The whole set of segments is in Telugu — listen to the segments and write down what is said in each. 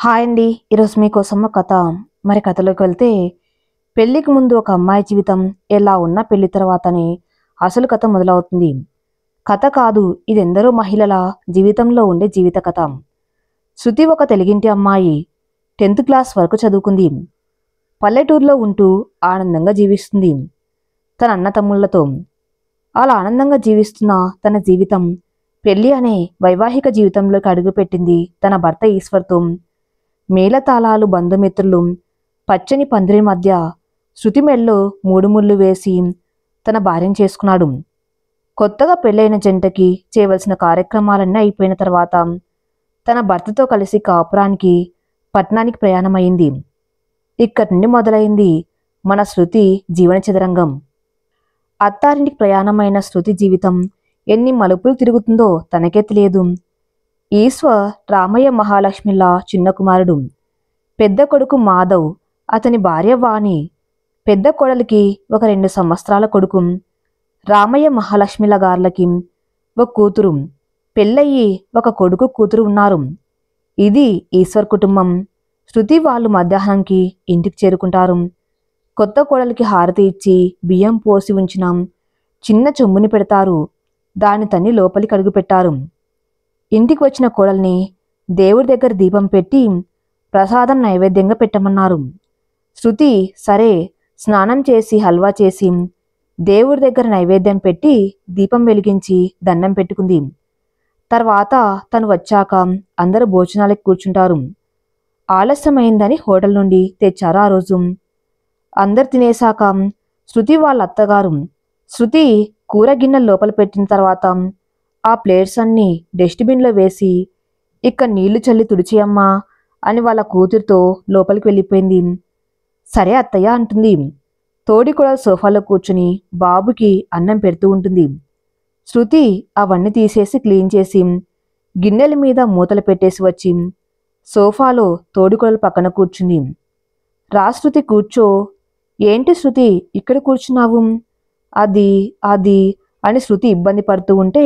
హాయ్ అండి. ఈరోజు మీకోసం ఒక కథ. కథలోకి వెళ్తే, పెళ్లికి ముందు ఒక అమ్మాయి జీవితం ఎలా ఉన్నా పెళ్లి తర్వాతనే అసలు కథ మొదలవుతుంది. కథ కాదు, ఇది ఎందరో మహిళల జీవితంలో ఉండే జీవిత కథ. శృతి ఒక తెలుగింటి అమ్మాయి. 10th క్లాస్ వరకు చదువుకుంది. పల్లెటూరులో ఉంటూ ఆనందంగా జీవిస్తుంది తన అన్న తమ్ముళ్లతో. అలా ఆనందంగా జీవిస్తున్న తన జీవితం పెళ్లి అనే వైవాహిక జీవితంలోకి అడుగుపెట్టింది తన భర్త ఈశ్వర్తో. మేళతాళాలు, బంధుమిత్రులు, పచ్చని పందిరి మధ్య శృతి మెల్లో 3 ముళ్ళు వేసి తన భార్యను చేసుకున్నాడు. కొత్తగా పెళ్ళైన జంటకి చేయవలసిన కార్యక్రమాలన్నీ అయిపోయిన తర్వాత తన భర్తతో కలిసి కాపురానికి పట్నానికి ప్రయాణమైంది. ఇక్కడి నుండి మొదలైంది మన శృతి జీవన చదరంగం. అత్తారింటికి ప్రయాణమైన శృతి జీవితం ఎన్ని మలుపులు తిరుగుతుందో తనకే తెలియదు. ఈశ్వర్ రామయ్య మహాలక్ష్మిలా చిన్న కుమారుడు. పెద్ద కొడుకు మాధవ్, అతని భార్య వాణి. పెద్ద కోడలికి ఒక 2 సంవత్సరాల కొడుకు. రామయ్య మహాలక్ష్మిల గార్లకి ఒక కూతురు. పెళ్ళయ్యి ఒక కొడుకు కూతురు ఉన్నారు. ఇది ఈశ్వర్ కుటుంబం. శృతి వాళ్ళు మధ్యాహ్నంకి ఇంటికి చేరుకుంటారు. కొత్త కోడలికి హారతి ఇచ్చి బియ్యం పోసి ఉంచిన చిన్న చెంబుని పెడతారు. దాని తన్ని లోపలికి అడుగుపెట్టారు. ఇంటికి వచ్చిన కోడల్ని దేవుడి దగ్గర దీపం పెట్టి ప్రసాదం నైవేద్యంగా పెట్టమన్నారు. శృతి సరే స్నానం చేసి హల్వా చేసి దేవుడి దగ్గర నైవేద్యం పెట్టి దీపం వెలిగించి దండం పెట్టుకుంది. తర్వాత తను వచ్చాక అందరూ భోజనాలకు కూర్చుంటారు. ఆలస్యమైందని హోటల్ నుండి తెచ్చారు ఆ రోజు. అందరు తినేశాక శృతి వాళ్ళ అత్తగారు శృతి కూర గిన్నె లోపల పెట్టిన తర్వాత ఆ ప్లేట్స్ అన్నీ డస్ట్బిన్లో వేసి, ఇక నీళ్లు చల్లి తుడిచేయమ్మా అని వాళ్ళ కూతురితో లోపలికి వెళ్ళిపోయింది. సరే అత్తయ్య అంటుంది. తోడి కూడా సోఫాలో కూర్చుని బాబుకి అన్నం పెడుతూ ఉంటుంది. శృతి అవన్నీ తీసేసి క్లీన్ చేసి గిన్నెల మీద మూతలు పెట్టేసి వచ్చి సోఫాలో తోడికొడల పక్కన కూర్చుంది. రా శృతి కూర్చో. ఏంటి శృతి ఇక్కడ కూర్చున్నావు? అది అది అని శృతి ఇబ్బంది పడుతూ ఉంటే,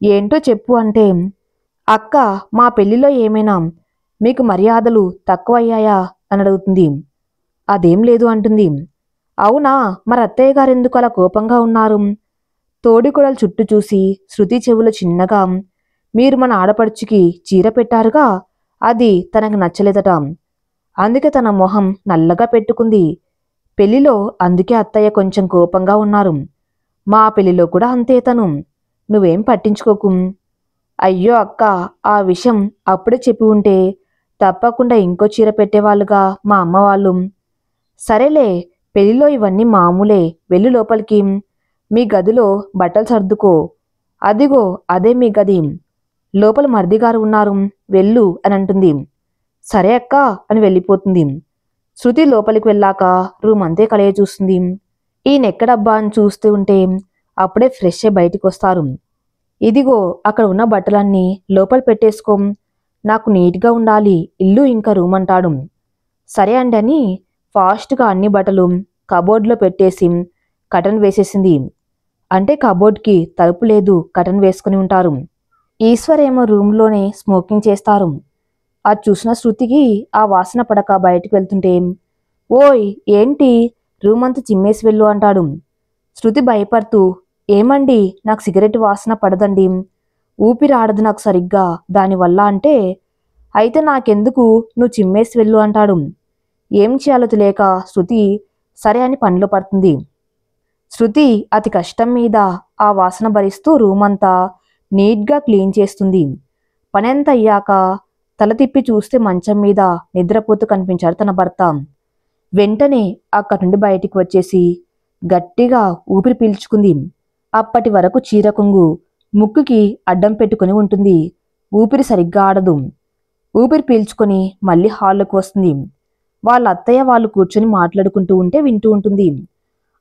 ఏంటో చెప్పు అంటే, అక్క మా పెళ్లిలో ఏమైనా మీకు మర్యాదలు తక్కువయ్యాయా అని అడుగుతుంది. అదేం లేదు అంటుంది. అవునా, మరి అత్తయ్య గారు ఎందుకు అలా కోపంగా ఉన్నారు? తోడికొడలు చుట్టూ చూసి శృతి చెవులు చిన్నగా, మీరు మన ఆడపడుచుకి చీర పెట్టారుగా, అది తనకు నచ్చలేదట. అందుకే తన మొహం నల్లగా పెట్టుకుంది. పెళ్లిలో అందుకే అత్తయ్య కొంచెం కోపంగా ఉన్నారు. మా పెళ్లిలో కూడా అంతే తను. నువ్వేం పట్టించుకోకు. అయ్యో అక్క, ఆ విషయం అప్పుడే చెప్పి ఉంటే తప్పకుండా ఇంకో చీర పెట్టేవాళ్ళుగా మా అమ్మ వాళ్ళు. సరేలే, పెళ్లిలో ఇవన్నీ మామూలే. వెళ్ళు లోపలికి. మీ గదిలో బట్టలు సర్దుకో. అదిగో అదే మీ గది. లోపల మర్దిగారు ఉన్నారు, వెళ్ళు అని అంటుంది. సరే అక్క అని వెళ్ళిపోతుంది. శృతి లోపలికి వెళ్ళాక రూమ్ అంతే కలయ చూస్తుంది. ఈయనెక్కడబ్బా అని చూస్తూ ఉంటే అప్పుడే ఫ్రెష్ అయి బయటికి వస్తారు. ఇదిగో అక్కడ ఉన్న బట్టలన్నీ లోపల పెట్టేసుకో, నాకు నీట్గా ఉండాలి ఇల్లు ఇంకా రూమ్ అంటాడు. సరే అండి అని ఫాస్ట్గా అన్ని బట్టలు కబోర్డ్లో పెట్టేసి కటన్ వేసేసింది. అంటే కబోర్డ్కి తలుపు లేదు, కటన్ వేసుకుని ఉంటారు. ఈశ్వర్ ఏమో రూమ్లోనే స్మోకింగ్ చేస్తారు. అది చూసిన శృతికి ఆ వాసన పడక బయటికి వెళ్తుంటే, ఓయ్ ఏంటి రూమ్ అంతా చిమ్మేసి వెళ్ళు అంటాడు. శృతి భయపడుతూ, ఏమండి నాకు సిగరెట్ వాసన పడదండి, ఊపిరి ఆడదు నాకు సరిగ్గా దానివల్ల అంటే, అయితే నాకెందుకు, నువ్వు చిమ్మేసి వెళ్ళు అంటాడు. ఏం చేయాలో తెలియక శృతి సరే అని పనిలో పడుతుంది. శృతి అతి కష్టం మీద ఆ వాసన భరిస్తూ రూమ్ అంతా నీట్గా క్లీన్ చేస్తుంది. పనంతా అయ్యాక తల తిప్పి చూస్తే మంచం మీద నిద్రపోతూ కనిపించాడు తన భర్త. వెంటనే అక్కడి నుండి బయటికి వచ్చేసి గట్టిగా ఊపిరి పీల్చుకుంది. అప్పటి వరకు చీర కొంగు ముక్కుకి అడ్డం పెట్టుకుని ఉంటుంది. ఊపిరి సరిగ్గా ఆడదు. ఊపిరి పీల్చుకొని మళ్ళీ హాల్లోకి వస్తుంది. వాళ్ళ అత్తయ్య వాళ్ళు కూర్చొని మాట్లాడుకుంటూ ఉంటే వింటూ ఉంటుంది.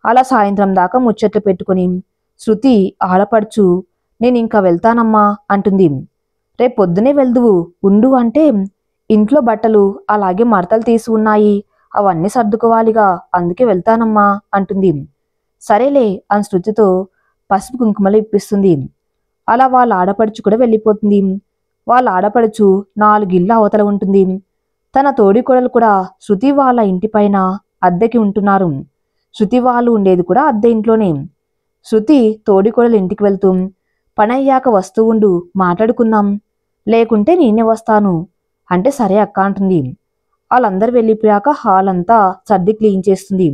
అలా సాయంత్రం దాకా ముచ్చట్లు పెట్టుకుని శృతి ఆడపడుచు, నేను ఇంకా వెళ్తానమ్మా అంటుంది. రేపు పొద్దునే వెళ్దువు ఉండు అంటే, ఇంట్లో బట్టలు అలాగే మడతలు తీసి ఉన్నాయి, అవన్నీ సర్దుకోవాలిగా, అందుకే వెళ్తానమ్మా అంటుంది. సరేలే అని శృతితో పసుపు కుంకుమలు ఇప్పిస్తుంది. అలా వాళ్ళ ఆడపడుచు కూడా వెళ్ళిపోతుంది. వాళ్ళ ఆడపడుచు 4 ఇళ్ళ అవతల ఉంటుంది. తన తోడికోడలు కూడా శృతి వాళ్ళ ఇంటిపైన అద్దెకి ఉంటున్నారు. శృతి వాళ్ళు ఉండేది కూడా అద్దె ఇంట్లోనే. శృతి తోడికోడలు ఇంటికి వెళ్తూ, పనయ్యాక వస్తూ ఉండు, మాట్లాడుకుందాం, లేకుంటే నేనే వస్తాను అంటే సరే అక్క అంటుంది. వాళ్ళందరూ వెళ్ళిపోయాక హాల్ అంతా సర్ది క్లీన్ చేస్తుంది.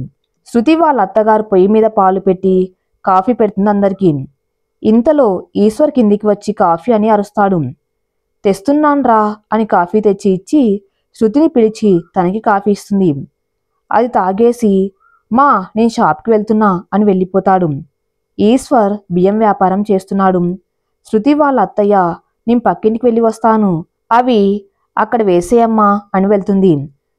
శృతి వాళ్ళ అత్తగారు పొయ్యి మీద పాలు పెట్టి కాఫీ పెడుతుంది అందరికీ. ఇంతలో ఈశ్వర్ కిందికి వచ్చి కాఫీ అని అరుస్తాడు. తెస్తున్నాన్రా అని కాఫీ తెచ్చి ఇచ్చి శృతిని పిలిచి తనకి కాఫీ ఇస్తుంది. అది తాగేసి మా నేను షాప్కి వెళ్తున్నా అని వెళ్ళిపోతాడు. ఈశ్వర్ బియ్యం వ్యాపారం చేస్తున్నాడు. శృతి వాళ్ళ అత్తయ్య నేను పక్కింటికి వెళ్ళి వస్తాను, అవి అక్కడ వేసేయమ్మా అని వెళ్తుంది.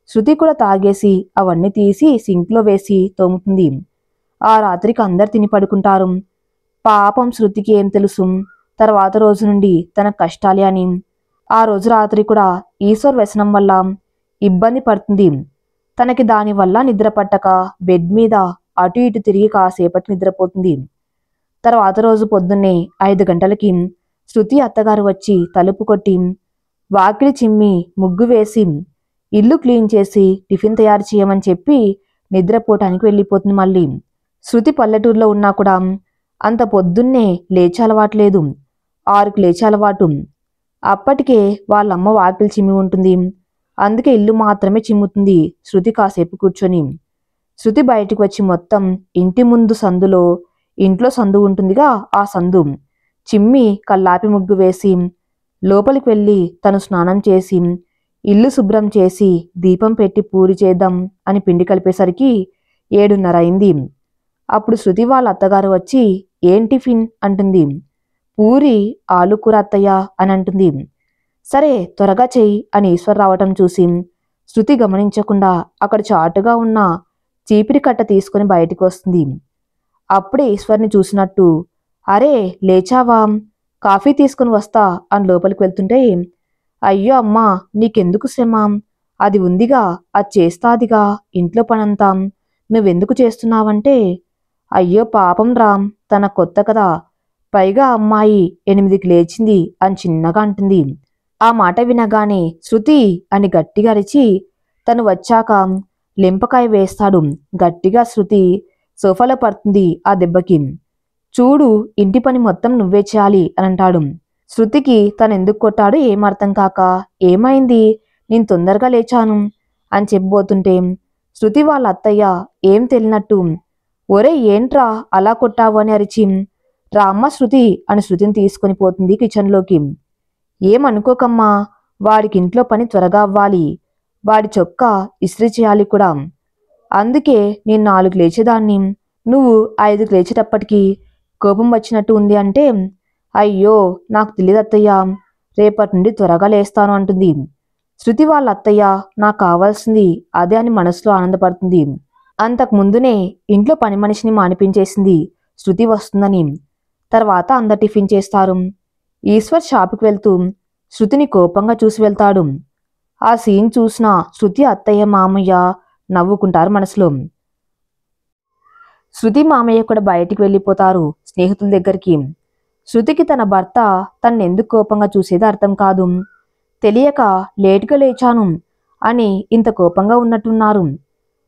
శృతి కూడా తాగేసి అవన్నీ తీసి సింక్లో వేసి తోముతుంది. ఆ రాత్రికి అందరు తిని పడుకుంటారు. పాపం శృతికి ఏం తెలుసు తర్వాత రోజు నుండి తన కష్టాలే అని. ఆ రోజు రాత్రి కూడా ఈశ్వర్ వ్యసనం వల్ల ఇబ్బంది పడుతుంది. తనకి దానివల్ల నిద్ర పట్టక బెడ్ మీద అటు ఇటు తిరిగి కాసేపటి నిద్రపోతుంది. తర్వాత రోజు పొద్దున్నే 5 గంటలకి శృతి అత్తగారు వచ్చి తలుపు కొట్టి వాకిలి చిమ్మి ముగ్గు వేసి ఇల్లు క్లీన్ చేసి టిఫిన్ తయారు చేయమని చెప్పి నిద్రపోవటానికి వెళ్ళిపోతుంది. మళ్ళీ శృతి పల్లెటూరులో ఉన్నా కూడా అంత పొద్దున్నే లేచే అలవాటు లేదు. 6కి లేచే అలవాటు. అప్పటికే వాళ్ళమ్మ వాకిలి చిమ్మి ఉంటుంది. అందుకే ఇల్లు మాత్రమే చిమ్ముతుంది శృతి కాసేపు కూర్చొని. శృతి బయటికి వచ్చి మొత్తం ఇంటి ముందు సందులో, ఇంట్లో సందు ఉంటుందిగా ఆ సందు చిమ్మి కల్లాపి ముగ్గు వేసి లోపలికి వెళ్ళి తను స్నానం చేసి ఇల్లు శుభ్రం చేసి దీపం పెట్టి పూరి చేద్దాం అని పిండి కలిపేసరికి 7:30 అయింది. అప్పుడు శృతి వాళ్ళ అత్తగారు వచ్చి ఏం టిఫిన్ అంటుంది. పూరి ఆలుకూర అత్తయ్య అని అంటుంది. సరే త్వరగా చెయ్యి అని ఈశ్వర్ రావటం చూసి శృతి గమనించకుండా అక్కడ చాటుగా ఉన్న చీపిరి కట్ట తీసుకుని బయటికి వస్తుంది. అప్పుడే ఈశ్వర్ని చూసినట్టు అరే లేచావా, కాఫీ తీసుకుని వస్తా అని లోపలికి వెళ్తుంటే అయ్యో అమ్మా నీకెందుకు శ్రమ, అది ఉందిగా అది చేస్తాదిగా ఇంట్లో పనంతా, నువ్వెందుకు చేస్తున్నావంటే అయ్యో పాపం రామ్ తన కొత్త కదా, పైగా అమ్మాయి 8కి లేచింది అని చిన్నగా అంటుంది. ఆ మాట వినగానే శృతి అని గట్టిగా అరిచి తను వచ్చాక లెంపకాయ వేస్తాడు. గట్టిగా శృతి సోఫాలో పడుతుంది ఆ దెబ్బకి. చూడు ఇంటి పని మొత్తం నువ్వే చేయాలి అని అంటాడు. శృతికి తను ఎందుకు కొట్టాడో ఏం అర్థం కాక ఏమైంది నేను తొందరగా లేచాను అని చెప్పబోతుంటే శృతి వాళ్ళ అత్తయ్య ఏం తెలియనట్టు ఒరే ఏంట్రా అలా కొట్టావు అని అరిచి రామ్మ శృతి అని శృతిని తీసుకొని పోతుంది కిచెన్లోకి. ఏమనుకోకమ్మా, వాడికి ఇంట్లో పని త్వరగా అవ్వాలి, వాడి చొక్కా ఇస్త్రీ చేయాలి కూడా, అందుకే నేను 4కి లేచేదాన్ని, నువ్వు 5కి లేచేటప్పటికి కోపం వచ్చినట్టు ఉంది అంటే అయ్యో నాకు తెలియదు అత్తయ్య, రేపటి నుండి త్వరగా లేస్తాను అంటుంది. శృతి వాళ్ళ అత్తయ్య నాకు కావాల్సింది అదే అని మనసులో ఆనందపడుతుంది. అంతకు ముందునే ఇంట్లో పని మనిషిని మానిపించేసింది శృతి వస్తుందని. తర్వాత అందరు టిఫిన్ చేస్తారు. ఈశ్వర్ షాపుకి వెళ్తూ శృతిని కోపంగా చూసి వెళ్తాడు. ఆ సీన్ చూసిన శృతి అత్తయ్య మామయ్య నవ్వుకుంటారు మనసులో. శృతి మామయ్య కూడా బయటికి వెళ్ళిపోతారు స్నేహితుల దగ్గరికి. శృతికి తన భర్త తన్నెందుకు కోపంగా చూసేది అర్థం కాదు. తెలియక లేటుగా లేచాను అని ఇంత కోపంగా ఉన్నట్టున్నారు.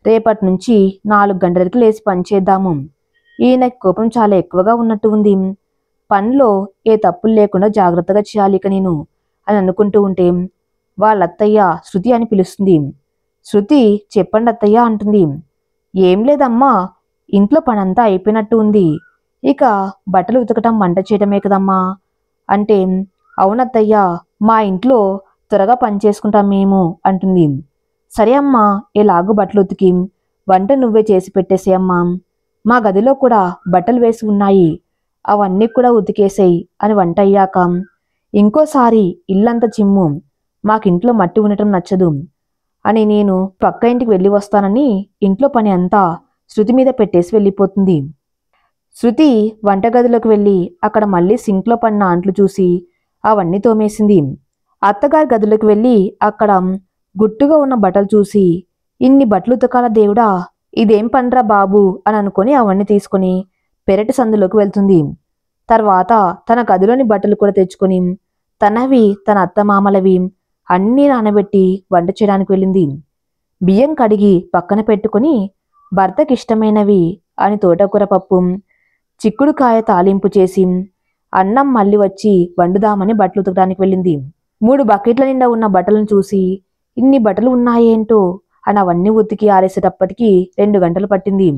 రేపటి నుంచి 4 గంటలకి లేచి పనిచేద్దాము, ఈయనకి కోపం చాలా ఎక్కువగా ఉన్నట్టు ఉంది, పనిలో ఏ తప్పులు లేకుండా జాగ్రత్తగా చేయాలి ఇక నేను అని అనుకుంటూ ఉంటే వాళ్ళత్తయ్య శృతి అని పిలుస్తుంది. శృతి చెప్పండి అత్తయ్య అంటుంది. ఏం లేదమ్మా, ఇంట్లో పనంతా అయిపోయినట్టు ఉంది, ఇక బట్టలు ఉతకటం వంట చేయటమే కదమ్మా అంటే అవునత్తయ్య మా ఇంట్లో త్వరగా పని చేసుకుంటాం మేము అంటుంది. సరే అమ్మా ఎలాగూ బట్టలు ఉతికి వంట నువ్వే చేసి పెట్టేసేయమ్మా, మా గదిలో కూడా బట్టలు వేసి ఉన్నాయి అవన్నీ కూడా ఉతికేసేయి అని వంట అయ్యాక ఇంకోసారి ఇల్లంతా చిమ్ము, మాకింట్లో మట్టి ఉండటం నచ్చదు అని నేను పక్క ఇంటికి వెళ్ళి వస్తానని ఇంట్లో పని అంతా శృతి మీద పెట్టేసి వెళ్ళిపోతుంది. శృతి వంటగదిలోకి వెళ్ళి అక్కడ మళ్ళీ సింక్లో పడిన అంట్లు చూసి అవన్నీ తోమేసింది. అత్తగారి గదిలోకి వెళ్ళి అక్కడ గుట్టుగా ఉన్న బట్టలు చూసి ఇన్ని బట్టలు ఉతకాల దేవుడా, ఇదేం పనిరా బాబు అని అనుకొని అవన్నీ తీసుకుని పెరటి సందులోకి వెళ్తుంది. తర్వాత తన గదిలోని బట్టలు కూడా తెచ్చుకొని తనవి తన అత్తమామలవి అన్నీ నానబెట్టి వంట చేయడానికి వెళ్ళింది. బియ్యం కడిగి పక్కన పెట్టుకుని భర్తకిష్టమైనవి అని తోటకూర పప్పు, చిక్కుడుకాయ తాలింపు చేసి అన్నం మళ్ళీ వచ్చి వండుదామని బట్టలు ఉతకడానికి వెళ్ళింది. 3 బకెట్ల నిండా ఉన్న బట్టలను చూసి ఇన్ని బట్టలు ఉన్నాయేంటో అని అవన్నీ ఉతికి ఆరేసేటప్పటికి 2 గంటలు పట్టింది.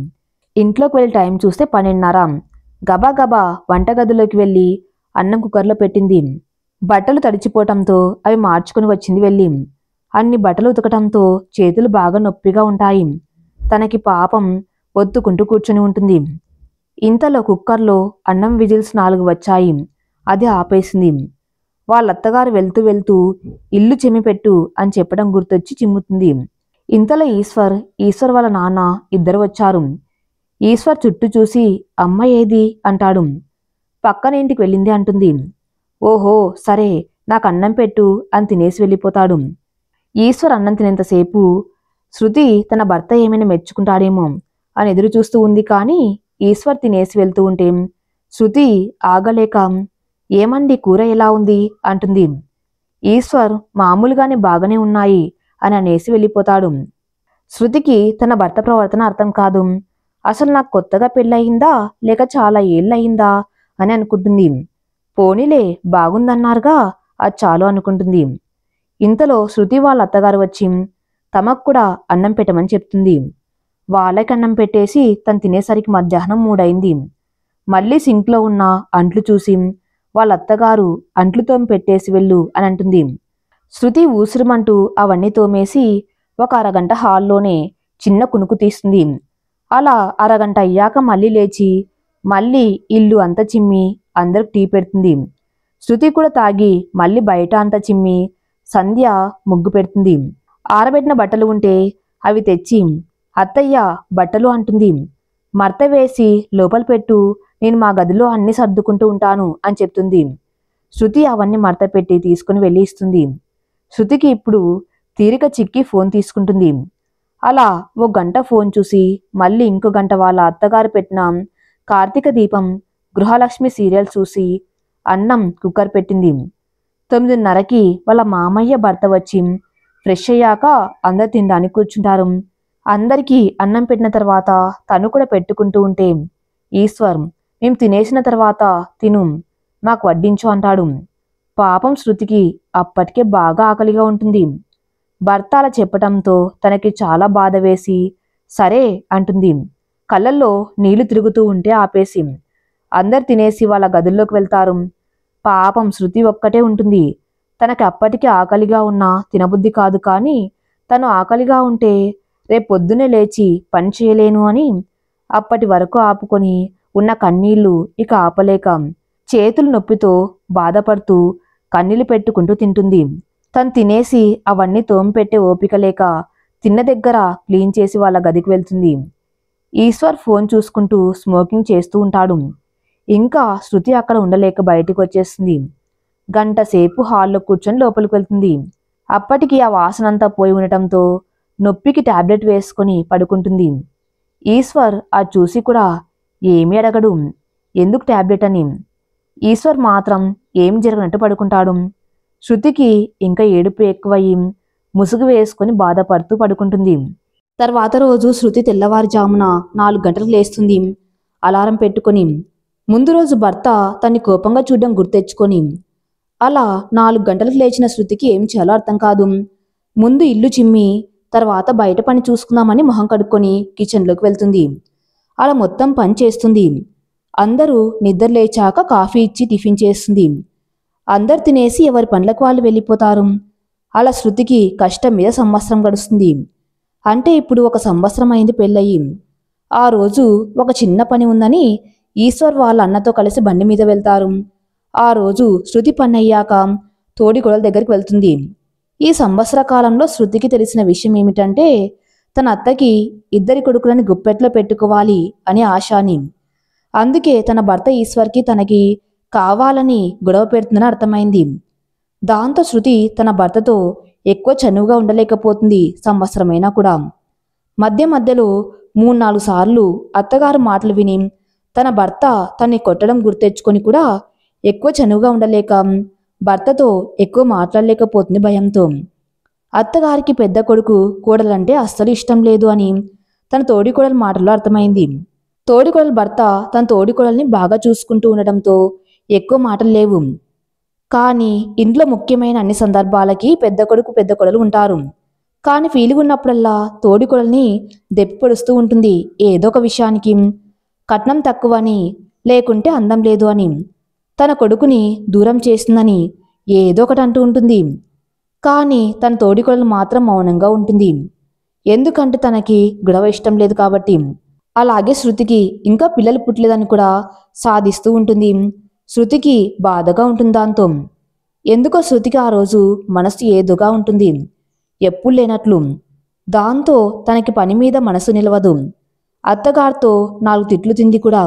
ఇంట్లోకి వెళ్ళి టైం చూస్తే 12:30. గబా గబా వంటగదిలోకి వెళ్ళి అన్నం కుక్కర్లో పెట్టింది. బట్టలు తడిచిపోవటంతో అవి మార్చుకుని వచ్చింది వెళ్ళి. అన్ని బట్టలు ఉతకటంతో చేతులు బాగా నొప్పిగా ఉంటాయి. తనకి పాపం ఒత్తుకుంటూ కూర్చుని ఉంటుంది. ఇంతలో కుక్కర్లో అన్నం విజిల్స్ 4 వచ్చాయి. అది ఆపేసింది. వాళ్ళత్తగారు వెళ్తూ వెళ్తూ ఇల్లు చిమ్మిపెట్టు అని చెప్పడం గుర్తొచ్చి చిమ్ముతుంది. ఇంతలో ఈశ్వర్ వాళ్ళ నాన్న ఇద్దరు వచ్చారు. ఈశ్వర్ చుట్టూ చూసి అమ్మ ఏది అంటాడు. పక్కన ఇంటికి వెళ్ళింది అంటుంది. ఓహో సరే నాకు అన్నం పెట్టు అని తినేసి వెళ్ళిపోతాడు. ఈశ్వర్ అన్నం తినేంతసేపు శృతి తన భర్త ఏమైనా మెచ్చుకుంటాడేమో అని ఎదురు చూస్తూ ఉంది. కానీ ఈశ్వర్ తినేసి వెళ్తూ ఉంటే శృతి ఆగలేక ఏమండి కూర ఎలా ఉంది అంటుంది. ఈశ్వర్ మామూలుగానే బాగానే ఉన్నాయి అని అనేసి వెళ్ళిపోతాడు. శృతికి తన భర్త ప్రవర్తన అర్థం కాదు. అసలు నాకు కొత్తగా పెళ్ళయిందా లేక చాలా ఏళ్ళయిందా అని అనుకుంటుంది. పోనీలే బాగుందన్నారుగా అది చాలు అనుకుంటుంది. ఇంతలో శృతి వాళ్ళ అత్తగారు వచ్చి తమకు కూడా అన్నం పెట్టమని చెప్తుంది. వాళ్ళకి అన్నం పెట్టేసి తను తినేసరికి మధ్యాహ్నం 3 అయింది. మళ్ళీ సింక్లో ఉన్న అంట్లు చూసి వాళ్ళ అత్తగారు అంట్లు తోమి పెట్టేసి వెళ్ళు అని అంటుంది. శృతి ఊసురుమంటూ అవన్నీ తోమేసి ఒక అరగంట హాల్లోనే చిన్న కునుకు తీస్తుంది. అలా అరగంట అయ్యాక మళ్ళీ లేచి మళ్ళీ ఇల్లు అంతా చిమ్మి అందరికి టీ పెడుతుంది. శృతి కూడా తాగి మళ్ళీ బయట అంతా చిమ్మి సంధ్య ముగ్గు పెడుతుంది. ఆరబెట్టిన బట్టలు ఉంటే అవి తెచ్చి అత్తయ్య బట్టలు అంటుంది. మర్త వేసి లోపల పెట్టు, నేను మా గదిలో అన్ని సర్దుకుంటూ ఉంటాను అని చెప్తుంది. శృతి అవన్నీ మర్త పెట్టి తీసుకుని వెళ్ళి ఇస్తుంది. శృతికి ఇప్పుడు తీరిక చిక్కి ఫోన్ తీసుకుంటుంది. అలా 1 గంట ఫోన్ చూసి మళ్ళీ ఇంకో గంట వాళ్ళ అత్తగారు పెట్టిన కార్తీక దీపం గృహలక్ష్మి సీరియల్ చూసి అన్నం కుక్కర్ పెట్టింది. 9:30కి వాళ్ళ మామయ్య భర్త వచ్చి ఫ్రెష్ అయ్యాక అందరు తినడానికి కూర్చుంటారు. అందరికీ అన్నం పెట్టిన తర్వాత తను కూడా పెట్టుకుంటూ ఉంటే ఈశ్వర్ మేము తినేసిన తర్వాత తిను మాకు వడ్డించు అంటాడు. పాపం శృతికి అప్పటికే బాగా ఆకలిగా ఉంటుంది. భర్త అలా చెప్పటంతో తనకి చాలా బాధ వేసి సరే అంటుంది. కళ్ళల్లో నీళ్లు తిరుగుతూ ఉంటే ఆపేసి అందరు తినేసి వాళ్ళ గదుల్లోకి వెళ్తారు. పాపం శృతి ఒక్కటే ఉంటుంది. తనకి అప్పటికి ఆకలిగా ఉన్నా తినబుద్ధి కాదు. కానీ తను ఆకలిగా ఉంటే రేపొద్దునే లేచి పని చేయలేను అని అప్పటి వరకు ఆపుకొని ఉన్న కన్నీళ్లు ఇక ఆపలేక చేతులు నొప్పితో బాధపడుతూ కన్నీళ్లు పెట్టుకుంటూ తింటుంది. తను తినేసి అవన్నీ తోమిపెట్టే ఓపిక లేక తిన్న దగ్గర క్లీన్ చేసి వాళ్ళ గదికి వెళ్తుంది. ఈశ్వర్ ఫోన్ చూసుకుంటూ స్మోకింగ్ చేస్తూ ఉంటాడు. ఇంకా శృతి అక్కడ ఉండలేక బయటికి వచ్చేస్తుంది. గంట సేపు హాల్లో కూర్చొని లోపలికి వెళ్తుంది. అప్పటికి ఆ వాసనంతా పోయి ఉండటంతో నొప్పికి టాబ్లెట్ వేసుకొని పడుకుంటుంది. ఈశ్వర్ అది చూసి కూడా ఏమీ అడగడు ఎందుకు టాబ్లెట్ అని. ఈశ్వర్ మాత్రం ఏం జరగనట్టు పడుకుంటాడు. శృతికి ఇంకా ఏడుపు ఎక్కువయ్యి ముసుగు వేసుకొని బాధపడుతూ పడుకుంటుంది. తర్వాత రోజు శృతి తెల్లవారుజామున 4 గంటలకు లేస్తుంది అలారం పెట్టుకొని. ముందు రోజు భర్త తన్ని కోపంగా చూడడం గుర్తెచ్చుకొని అలా 4 గంటలకు లేచిన శృతికి ఏం చేయాలో అర్థం కాదు. ముందు ఇల్లు చిమ్మి తర్వాత బయట పని చూసుకుందామని మొహం కడుక్కొని కిచెన్లోకి వెళ్తుంది. అలా మొత్తం పని చేస్తుంది. అందరూ నిద్ర లేచాక కాఫీ ఇచ్చి టిఫిన్ చేస్తుంది. అందరు తినేసి ఎవరి పనులకు వాళ్ళు వెళ్ళిపోతారు. అలా శృతికి కష్టం మీద సంవత్సరం గడుస్తుంది. అంటే ఇప్పుడు 1 సంవత్సరం అయింది పెళ్ళయి. ఆ రోజు ఒక చిన్న పని ఉందని ఈశ్వర్ వాళ్ళ అన్నతో కలిసి బండి మీద వెళ్తారు. ఆ రోజు శృతి పని అయ్యాక తోడికోడల దగ్గరికి వెళ్తుంది. ఈ సంవత్సర కాలంలో శృతికి తెలిసిన విషయం ఏమిటంటే తన అత్తకి 2 కొడుకులని గుప్పెట్లో పెట్టుకోవాలి అని ఆశ అని. అందుకే తన భర్త ఈశ్వర్కి తనకి కావాలని గొడవ పెడుతుందని అర్థమైంది. దాంతో శృతి తన భర్తతో ఎక్కువ చనువుగా ఉండలేకపోతుంది సంవత్సరమైనా కూడా. మధ్య మధ్యలో 3-4 సార్లు అత్తగారు మాటలు విని తన భర్త తన్ని కొట్టడం గుర్తెచ్చుకొని కూడా ఎక్కువ చనువుగా ఉండలేక భర్తతో ఎక్కువ మాట్లాడలేకపోతుంది భయంతో. అత్తగారికి పెద్ద కొడుకు కోడలంటే అస్సలు ఇష్టం లేదు అని తన తోడికోడల మాటల్లో అర్థమైంది. తోడికోడల భర్త తన తోడికోడల్ని బాగా చూసుకుంటూ ఉండటంతో ఎక్కువ మాటలు లేవు. కానీ ఇంట్లో ముఖ్యమైన అన్ని సందర్భాలకి పెద్ద కొడుకు పెద్ద కోడలు ఉంటారు. కానీ ఫీలింగ్ ఉన్నప్పుడల్లా తోడికోడల్ని దెప్పిపొడుస్తూ ఉంటుంది. ఏదో ఒక విషయానికి కట్నం తక్కువని, లేకుంటే అందం లేదు అని, తన కొడుకుని దూరం చేస్తుందని ఏదో ఒకటి అంటూ ఉంటుంది. కానీ తన తోడికోడలు మాత్రం మౌనంగా ఉంటుంది. ఎందుకంటే తనకి గొడవ ఇష్టం లేదు కాబట్టి. అలాగే శృతికి ఇంకా పిల్లలు పుట్టలేదని కూడా సాధిస్తూ ఉంటుంది. శృతికి బాధగా ఉంటుంది దాంతో. ఎందుకో శృతికి ఆ రోజు మనసు ఏదోగా ఉంటుంది, ఎప్పుడు లేనట్లు. దాంతో తనకి పని మీద మనసు నిలవదు. అత్తగారితో 4 తిట్లు తింది కూడా,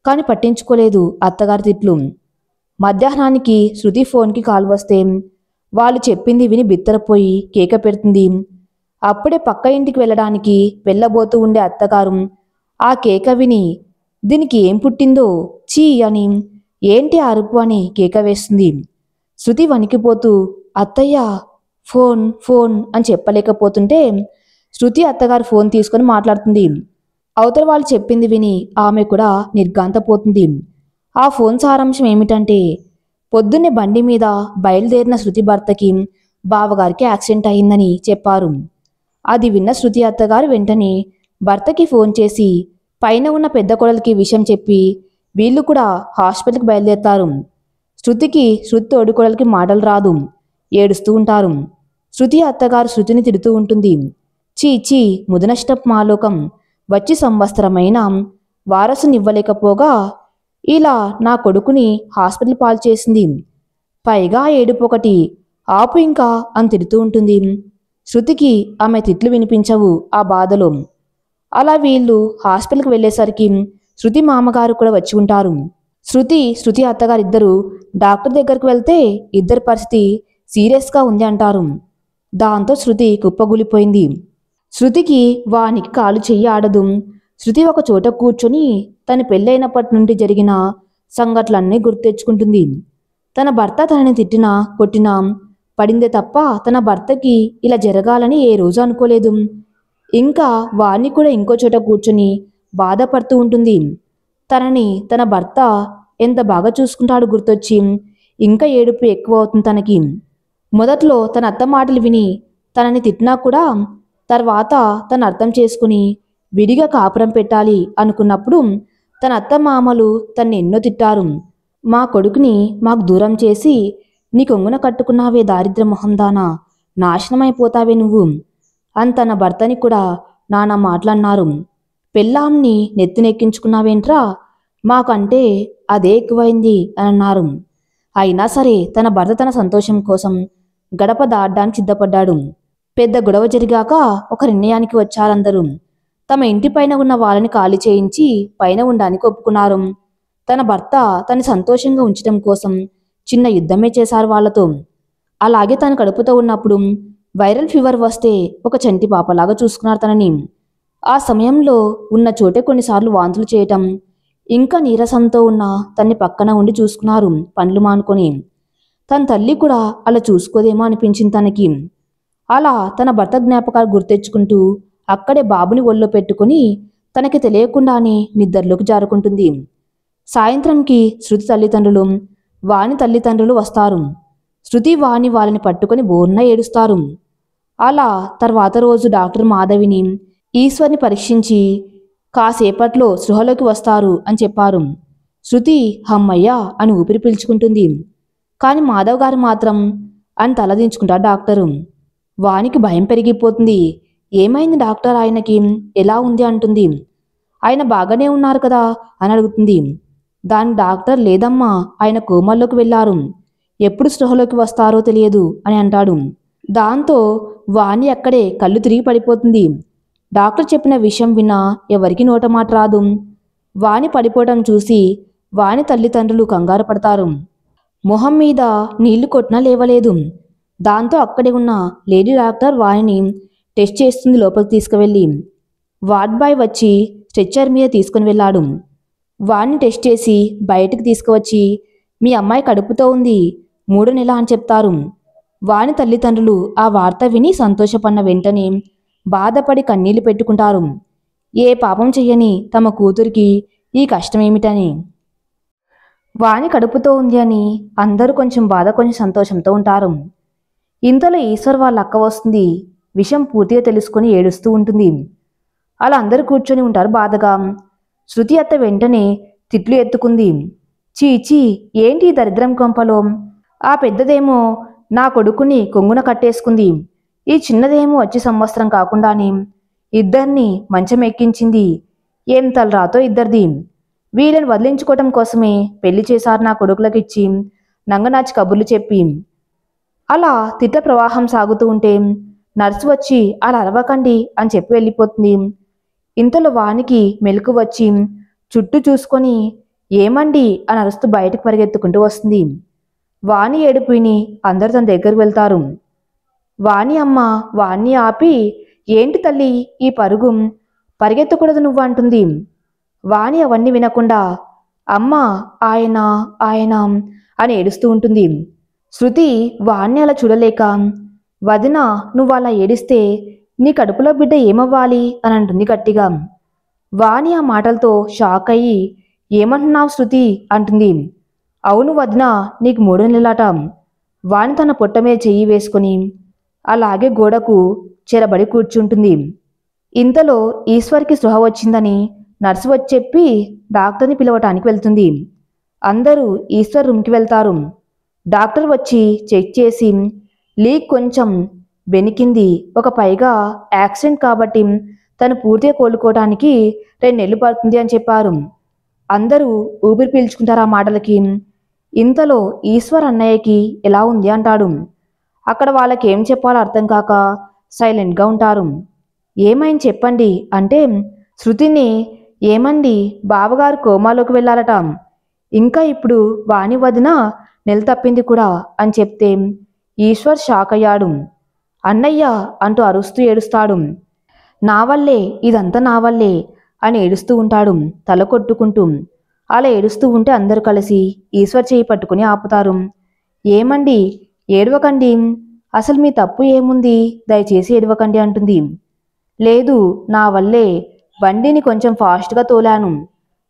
కానీ పట్టించుకోలేదు అత్తగారి తిట్లు. మధ్యాహ్నానికి శృతి ఫోన్కి కాల్ వస్తే వాళ్ళు చెప్పింది విని బిత్తరపోయి కేక పెడుతుంది. అప్పుడే పక్క ఇంటికి వెళ్ళడానికి వెళ్ళబోతూ ఉండే అత్తగారు ఆ కేక విని దీనికి ఏం పుట్టిందో చీ అని, ఏంటి అరుపు అని కేక వేస్తుంది. శృతి వణికిపోతూ అత్తయ్య ఫోన్ ఫోన్ అని చెప్పలేకపోతుంటే శృతి అత్తగారు ఫోన్ తీసుకొని మాట్లాడుతుంది. అవతల వాళ్ళు చెప్పింది విని ఆమె కూడా నిర్ఘాంతపోతుంది. ఆ ఫోన్ సారాంశం ఏమిటంటే, పొద్దున్నే బండి మీద బయలుదేరిన శృతి భర్తకి బావగారికి యాక్సిడెంట్ అయిందని చెప్పారు. అది విన్న శృతి అత్తగారు వెంటనే భర్తకి ఫోన్ చేసి పైన ఉన్న పెద్ద కోడలికి విషయం చెప్పి వీళ్ళు కూడా హాస్పిటల్కి బయలుదేరుతారు. శృతి తోడికోడలికి మాటలు రాదు, ఏడుస్తూ ఉంటారు. శృతి అత్తగారు శృతిని తిడుతూ ఉంటుంది. చీ చీ ముదనష్టపు మాలోకం, వచ్చి సంవత్సరమైన వారసునివ్వలేకపోగా ఇలా నా కొడుకుని హాస్పిటల్ పాలు చేసింది. పైగా ఏడుపొకటి, ఆపు ఇంకా అని తిడుతూ ఉంటుంది. శృతికి ఆమె తిట్లు వినిపించవు ఆ బాధలో. అలా వీళ్ళు హాస్పిటల్కి వెళ్ళేసరికి శృతి మామగారు కూడా వచ్చి ఉంటారు. శృతి అత్తగారిద్దరూ డాక్టర్ దగ్గరకు వెళ్తే ఇద్దరి పరిస్థితి సీరియస్గా ఉంది అంటారు. దాంతో శృతి కుప్పగూలిపోయింది. శృతికి వానికి కాలు చెయ్యి ఆడదు. శృతి ఒక చోట కూర్చొని తన పెళ్ళైనప్పటి నుండి జరిగిన సంఘటనలన్నీ గుర్తెచ్చుకుంటుంది. తన భర్త తనని తిట్టినా కొట్టినా పడిందే తప్ప తన భర్తకి ఇలా జరగాలని ఏ రోజు అనుకోలేదు. ఇంకా వాణ్ణి కూడా ఇంకో చోట కూర్చొని బాధపడుతూ ఉంటుంది. తనని తన భర్త ఎంత బాగా చూసుకుంటాడో గుర్తొచ్చి ఇంకా ఏడుపు ఎక్కువ అవుతుంది తనకి. మొదట్లో తన అత్త మాటలు విని తనని తిట్టినా కూడా తర్వాత తను అర్థం చేసుకుని విడిగా కాపురం పెట్టాలి అనుకున్నప్పుడు తన అత్త మామలు తన్ని ఎన్నో తిట్టారు. మా కొడుకుని మాకు దూరం చేసి నీ కొంగున కట్టుకున్నావే దారిద్ర మొహందానా, నాశనమైపోతావే నువ్వు అని తన భర్తని కూడా నానా మాటలన్నారు. పెళ్ళాంని నెత్తినెక్కించుకున్నావేంట్రా, మాకంటే అదే ఎక్కువైంది అని అన్నారు. అయినా సరే తన భర్త తన సంతోషం కోసం గడప దాటడానికి సిద్ధపడ్డాడు. పెద్ద గొడవ జరిగాక ఒక నిర్ణయానికి వచ్చారందరూ. తమ ఇంటిపైన ఉన్న వాళ్ళని ఖాళీ చేయించి పైన ఉండడానికి ఒప్పుకున్నారు. తన భర్త తను సంతోషంగా ఉంచడం కోసం చిన్న యుద్ధమే చేశారు వాళ్లతో. అలాగే తను కడుపుతో ఉన్నప్పుడు వైరల్ ఫీవర్ వస్తే ఒక చంటి పాపలాగా చూసుకున్నారు తనని. ఆ సమయంలో ఉన్న చోటే కొన్నిసార్లు వాంతులు చేయటం, ఇంకా నీరసంతో ఉన్న తన్ని పక్కన ఉండి చూసుకున్నారు పండ్లు మానుకొని. తన తల్లి కూడా అలా చూసుకోదేమో అనిపించింది తనకి. అలా తన భర్త జ్ఞాపకాలు గుర్తెచ్చుకుంటూ అక్కడే బాబుని ఒళ్ళో పెట్టుకుని తనకి తెలియకుండానే నిద్రలోకి జారుకుంటుంది. సాయంత్రంకి శృతి తల్లిదండ్రులు వాణి తల్లిదండ్రులు వస్తారు. శృతి వాణి వాళ్ళని పట్టుకొని బోర్న ఏడుస్తారు. అలా తర్వాత రోజు డాక్టర్ మాధవిని ఈశ్వర్ని పరీక్షించి కాసేపట్లో సృహలోకి వస్తారు అని చెప్పారు. శృతి హమ్మయ్య అని ఊపిరి పీల్చుకుంటుంది. కానీ మాధవ్ గారు మాత్రం అని తలదించుకుంటారు డాక్టరు. వానికి భయం పెరిగిపోతుంది. ఏమైంది డాక్టర్, ఆయనకి ఎలా ఉంది అంటుంది. ఆయన బాగానే ఉన్నారు కదా అని అడుగుతుంది. దాని డాక్టర్ లేదమ్మా, ఆయన కోమాల్లోకి వెళ్ళారు, ఎప్పుడు స్పృహలోకి వస్తారో తెలియదు అని అంటాడు. దాంతో వాణి అక్కడే కళ్ళు తిరిగి పడిపోతుంది. డాక్టర్ చెప్పిన విషయం విన్నా ఎవరికి నోట మాట రాదు. వాణి పడిపోవటం చూసి వాణి తల్లిదండ్రులు కంగారు పడతారు. మొహం మీద నీళ్లు కొట్టినా లేవలేదు. దాంతో అక్కడే ఉన్న లేడీ డాక్టర్ వాణిని టెస్ట్ చేస్తుంది లోపలికి తీసుకువెళ్ళి. వార్డ్ బాయ్ వచ్చి స్ట్రెచ్చర్ మీద తీసుకుని వెళ్ళాడు. వాణ్ణి టెస్ట్ చేసి బయటకు తీసుకువచ్చి మీ అమ్మాయి కడుపుతో ఉంది, మూడో నెల అని చెప్తారు. వాని తల్లిదండ్రులు ఆ వార్త విని సంతోషపడిన వెంటనే బాధపడి కన్నీళ్లు పెట్టుకుంటారు. ఏ పాపం చెయ్యని తమ కూతురికి ఈ కష్టమేమిటని. వాని కడుపుతో ఉంది అని అందరూ కొంచెం బాధ కొంచెం సంతోషంతో ఉంటారు. ఇంతలో ఈశ్వర్ వాళ్ళ అక్క వస్తుంది. విషయం పూర్తిగా తెలుసుకొని ఏడుస్తూ ఉంటుంది. అలా అందరూ కూర్చొని ఉంటారు బాధగా. శృతి అత్త వెంటనే తిట్లు ఎత్తుకుంది. చీచీ, ఏంటి ఈ దరిద్రం కొంపలో? ఆ పెద్దదేమో నా కొడుకుని కొంగున కట్టేసుకుంది. ఈ చిన్నదేమో వచ్చి సంవత్సరం కాకుండానే ఇద్దరిని మంచం ఎక్కించింది. ఏం తలరాతో ఇద్దరిది. వీళ్ళని వదిలించుకోవటం కోసమే పెళ్లి చేశారు నా కొడుకులకిచ్చి నంగనాచి కబుర్లు చెప్పి. అలా తిట్ల ప్రవాహం సాగుతూ ఉంటే నర్సు వచ్చి అలా అరవకండి అని చెప్పి వెళ్ళిపోతుంది. ఇంతలో వానికి మెలకు వచ్చి చుట్టూ చూసుకొని ఏమండి అని అరుస్తూ బయటకు పరిగెత్తుకుంటూ వస్తుంది. వాణి ఏడుపు విని అందరు తన దగ్గరకు వెళ్తారు. వాణి అమ్మ వాణ్ణి ఆపి, ఏంటి తల్లి ఈ పరుగు, పరిగెత్తకూడదు నువ్వు అంటుంది. వాణి అవన్నీ వినకుండా అమ్మ ఆయన ఆయన అని ఏడుస్తూ ఉంటుంది. శృతి వాణ్ణి అలా చూడలేక, వదిన నువ్వు అలా ఏడిస్తే నీ కడుపులో బిడ్డ ఏమవ్వాలి అని అంటుంది గట్టిగా. వాణి ఆ మాటలతో షాక్ అయ్యి, ఏమంటున్నావు శృతి అంటుంది. అవును వదిన, నీకు 3 నెలలాట. వాణి తన పొట్ట మీద చెయ్యి వేసుకుని అలాగే గోడకు చెరబడి కూర్చుంటుంది. ఇంతలో ఈశ్వర్కి స్పృహ వచ్చిందని నర్సు వచ్చి చెప్పి డాక్టర్ని పిలవటానికి వెళ్తుంది. అందరూ ఈశ్వర్ రూమ్కి వెళ్తారు. డాక్టర్ వచ్చి చెక్ చేసి లీక్ కొంచెం బెనికింది, ఒక పైగా యాక్సిడెంట్ కాబట్టి తను పూర్తిగా కోలుకోవటానికి 2 నెలలు పడుతుంది అని చెప్పారు. అందరూ ఊపిరి పీల్చుకుంటారు ఆ మాటలకి. ఇంతలో ఈశ్వర్ అన్నయ్యకి ఎలా ఉంది అంటాడు. అక్కడ వాళ్ళకి ఏం చెప్పాలో అర్థం కాక సైలెంట్గా ఉంటారు. ఏమైంది చెప్పండి అంటే, శృతిని ఏమండి బావగారు కోమాలోకి వెళ్ళారట, ఇంకా ఇప్పుడు వాణి వదిన నెల తప్పింది కూడా అని చెప్తే ఈశ్వర్ షాక్ అయ్యాడు. అన్నయ్య అంటూ అరుస్తూ ఏడుస్తాడు. నా వల్లే ఇదంతా నా వల్లే అని ఏడుస్తూ ఉంటాడు తల కొట్టుకుంటూ. అలా ఏడుస్తూ ఉంటే అందరూ కలిసి ఈశ్వర్ చేయి పట్టుకుని ఆపుతారు. ఏమండి ఏడవకండి, అసలు మీ తప్పు ఏముంది, దయచేసి ఏడవకండి అంటుంది. లేదు, నా వల్లే బండిని కొంచెం ఫాస్ట్గా తోలాను,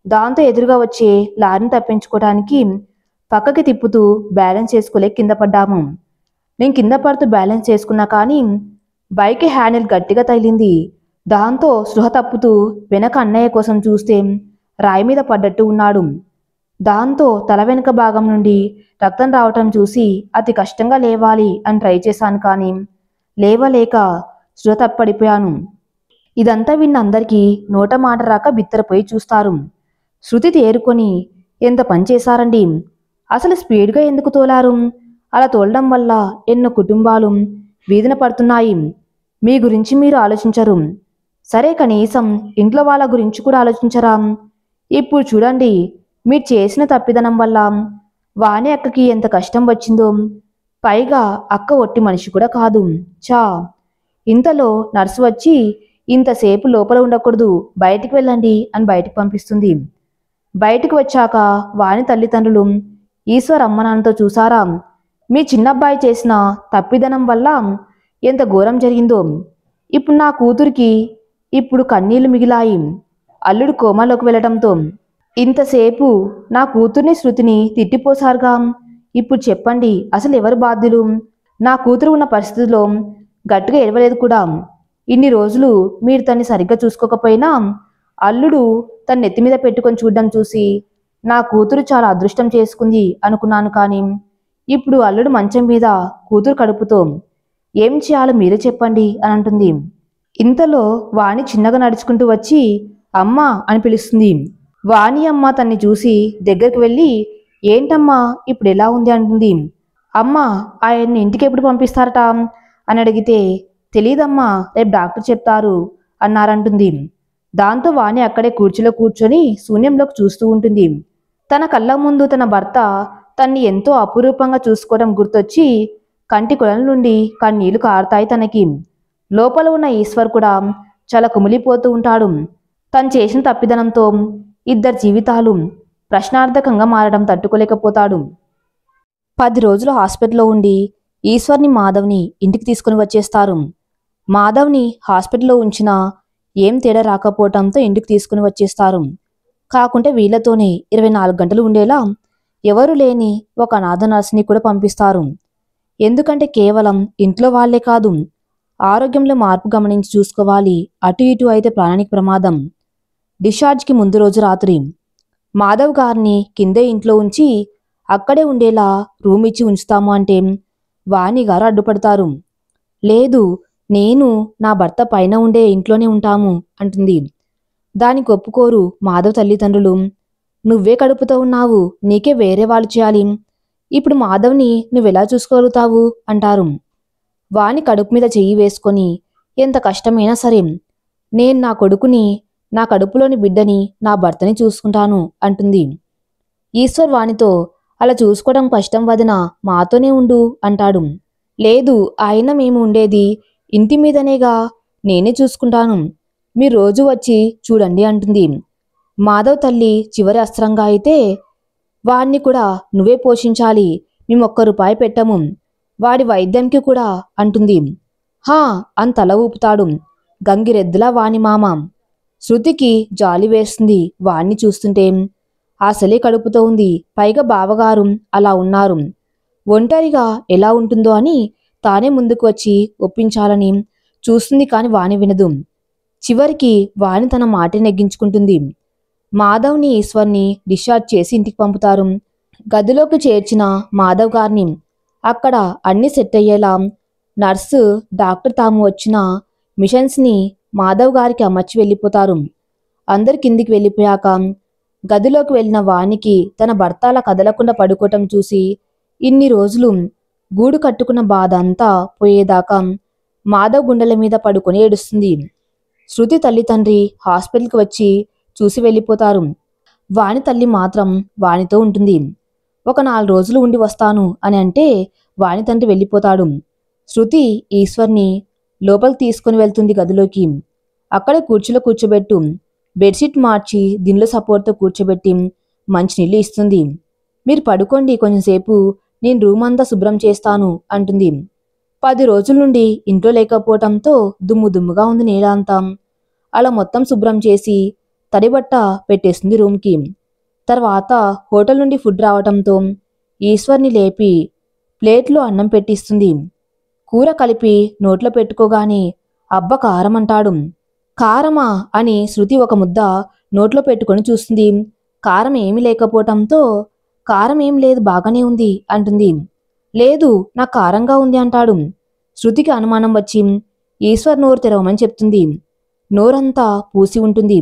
దాంతో ఎదురుగా వచ్చే లారీని తప్పించుకోవడానికి పక్కకి తిప్పుతూ బ్యాలెన్స్ చేసుకోలేక కింద పడ్డాము. నేను కింద పడుతూ బ్యాలెన్స్ చేసుకున్నా కానీ బైక్ హ్యాండిల్ గట్టిగా తగిలింది. దాంతో స్పృహ తప్పుతూ వెనక అన్నయ్య కోసం చూస్తే రాయి మీద పడ్డట్టు ఉన్నాడు. దాంతో తల వెనుక భాగం నుండి రక్తం రావటం చూసి అతి కష్టంగా లేవాలి అని ట్రై చేశాను కానీ లేవలేక స్పృహ తప్పడిపోయాను. ఇదంతా విన్న అందరికీ నోట మాట రాక బిత్తరపోయి చూస్తారు. శృతి తేరుకొని, ఎంత పని చేశారండి, అసలు స్పీడ్గా ఎందుకు తోలారు, అలా తోలడం వల్ల ఎన్నో కుటుంబాలు వీధిన పడుతున్నాయి, మీ గురించి మీరు ఆలోచించరు, సరే కనీసం ఇంట్లో వాళ్ళ గురించి కూడా ఆలోచించరా, ఇప్పుడు చూడండి మీరు చేసిన తప్పిదనం వల్ల వాణి అక్కకి ఎంత కష్టం వచ్చిందో, పైగా అక్క ఒట్టి మనిషి కూడా కాదు చా. ఇంతలో నర్సు వచ్చి ఇంతసేపు లోపల ఉండకూడదు, బయటికి వెళ్ళండి అని బయటికి పంపిస్తుంది. బయటికి వచ్చాక వాణి తల్లిదండ్రులు ఈశ్వర్ అమ్మ నాన్నతో చూసారా, మీ చిన్నబ్బాయి చేసిన తప్పిదనం వల్ల ఎంత ఘోరం జరిగిందో, ఇప్పుడు నా కూతురికి ఇప్పుడు కన్నీళ్లు మిగిలాయి, అల్లుడు కోమాలోకి వెళ్ళడంతో ఇంతసేపు నా కూతుర్ని శృతిని తిట్టిపోసారుగా, ఇప్పుడు చెప్పండి అసలు ఎవరు బాధ్యులు, నా కూతురు ఉన్న పరిస్థితిలో గట్టిగా ఏడవలేదు కూడా, ఇన్ని రోజులు మీరు తన్ని సరిగ్గా చూసుకోకపోయినా అల్లుడు తన నెత్తి మీద పెట్టుకొని చూడడం చూసి నా కూతురు చాలా అదృష్టం చేసుకుంది అనుకున్నాను, కానీ ఇప్పుడు అల్లుడు మంచం మీద కూతురు కడుపుతో ఏం చేయాలో మీరే చెప్పండి అని అంటుంది. ఇంతలో వాణి చిన్నగా నడుచుకుంటూ వచ్చి అమ్మ అని పిలుస్తుంది. వాణి అమ్మ తన్ని చూసి దగ్గరికి వెళ్ళి ఏంటమ్మా ఇప్పుడు ఎలా ఉంది అంటుంది. అమ్మ ఆయన్ని ఇంటికి ఎప్పుడు పంపిస్తారట అని అడిగితే తెలీదమ్మా, రేపు డాక్టర్ చెప్తారు అన్నారంటుంది. దాంతో వాణి అక్కడే కుర్చీలో కూర్చొని శూన్యంలోకి చూస్తూ ఉంటుంది. తన కళ్ళ ముందు తన భర్త తన్ని ఎంతో అపురూపంగా చూసుకోవడం గుర్తొచ్చి కంటి కొలల నుండి కన్నీళ్లు కారుతాయి తనకి. లోపల ఉన్న ఈశ్వర్ కూడా చాలా కుమిలిపోతూ ఉంటాడు. తను చేసిన తప్పిదనంతో ఇద్దరి జీవితాలు ప్రశ్నార్థకంగా మారడం తట్టుకోలేకపోతాడు. 10 రోజులు హాస్పిటల్లో ఉండి ఈశ్వర్ని మాధవ్ని ఇంటికి తీసుకుని వచ్చేస్తారు. మాధవ్ని హాస్పిటల్లో ఉంచినా ఏం తేడా రాకపోవటంతో ఇంటికి తీసుకుని వచ్చేస్తారు. కాకుంటే వీళ్లతోనే 24 గంటలు ఉండేలా ఎవరు లేని ఒక అనాథ నర్సుని కూడా పంపిస్తారు. ఎందుకంటే కేవలం ఇంట్లో వాళ్లే కాదు, ఆరోగ్యంలో మార్పు గమనించి చూసుకోవాలి. అటు ఇటు అయితే ప్రాణానికి ప్రమాదం. డిశ్చార్జ్కి ముందు రోజు రాత్రి మాధవ్ గారిని కిందే ఇంట్లో ఉంచి అక్కడే ఉండేలా రూమ్ ఇచ్చి ఉంచుతాము అంటే వాణి గారు అడ్డుపడతారు. లేదు, నేను నా భర్త పైన ఉండే ఇంట్లోనే ఉంటాము అంటుంది. దానికి ఒప్పుకోరు మాధవ్ తల్లిదండ్రులు. నువ్వే కడుపుతో ఉన్నావు, నీకే వేరే వాళ్ళు చేయాలి, ఇప్పుడు మాధవ్ని నువ్వెలా చూసుకోగలుగుతావు అంటారు. వాణి కడుపు మీద చెయ్యి వేసుకొని ఎంత కష్టమైనా సరే నేను నా కొడుకుని, నా కడుపులోని బిడ్డని, నా భర్తని చూసుకుంటాను అంటుంది. ఈశ్వర్ వాణితో అలా చూసుకోవడం కష్టం వదిన, మాతోనే ఉండు అంటాడు. లేదు, ఆయన మేము ఉండేది ఇంటి మీదనేగా, నేనే చూసుకుంటాను, మీరు రోజు వచ్చి చూడండి అంటుంది. మాధవ్ తల్లి చివరి అస్త్రంగా అయితే వాణ్ణి కూడా నువ్వే పోషించాలి, మేము ₹1 పెట్టము, వాడి వైద్యానికి కూడా అంటుంది. హా అని తల ఊపుతాడు గంగిరెద్దులా వాణి మామ. శృతికి జాలి వేస్తుంది వాణ్ణి చూస్తుంటే. అసలే కడుపుతో ఉంది, పైగా బావగారు అలా ఉన్నారు, ఒంటరిగా ఎలా ఉంటుందో అని తానే ముందుకు వచ్చి ఒప్పించాలని చూస్తుంది. కాని వాణి వినదు. చివరికి వాణి తన మాట నెగ్గించుకుంటుంది. మాధవ్ని ఈశ్వర్ని డిశ్చార్జ్ చేసి ఇంటికి పంపుతారు. గదిలోకి చేర్చిన మాధవ్ గారిని అక్కడ అన్ని సెట్ అయ్యేలా నర్సు డాక్టర్ తాము వచ్చిన మిషన్స్ని మాధవ్ గారికి అమర్చి వెళ్ళిపోతారు. అందరు కిందికి వెళ్ళిపోయాక గదిలోకి వెళ్ళిన వానికి తన భర్త అలా కదలకుండా పడుకోవటం చూసి ఇన్ని రోజులు గూడు కట్టుకున్న బాధ అంతా పోయేదాకా మాధవ్ గుండెల మీద పడుకొని ఏడుస్తుంది. శృతి తల్లి తండ్రి హాస్పిటల్కి వచ్చి చూసి వెళ్ళిపోతారు. వాణి తల్లి మాత్రం వానితో ఉంటుంది. ఒక 4 రోజులు ఉండి వస్తాను అని అంటే వాణి తండ్రి వెళ్ళిపోతాడు. శృతి ఈశ్వర్ని లోపలికి తీసుకుని వెళ్తుంది గదిలోకి. అక్కడే కుర్చీలో కూర్చోబెట్టు, బెడ్షీట్ మార్చి దిండ్ల సపోర్ట్తో కూర్చోబెట్టి మంచినీళ్ళు ఇస్తుంది. మీరు పడుకోండి కొంచెంసేపు, నేను రూమ్ అంతా శుభ్రం చేస్తాను అంటుంది. 10 రోజుల నుండి ఇంట్లో లేకపోవటంతో దుమ్ము దుమ్ముగా ఉంది నేల అంతా. అలా మొత్తం శుభ్రం చేసి తడిబట్ట పెట్టేస్తుంది రూమ్కి. తర్వాత హోటల్ నుండి ఫుడ్ రావటంతో ఈశ్వర్ని లేపి ప్లేట్లో అన్నం పెట్టిస్తుంది. కూర కలిపి నోట్లో పెట్టుకోగానే అబ్బ కారం అంటాడు. కారమా అని శృతి ఒక ముద్ద నోట్లో పెట్టుకొని చూస్తుంది. కారం ఏమీ లేకపోవటంతో కారం ఏం లేదు, బాగానే ఉంది అంటుంది. లేదు, నాకు కారంగా ఉంది అంటాడు. శృతికి అనుమానం వచ్చి ఈశ్వర్ నోరు తెరవమని చెప్తుంది. నోరంతా పూసి ఉంటుంది.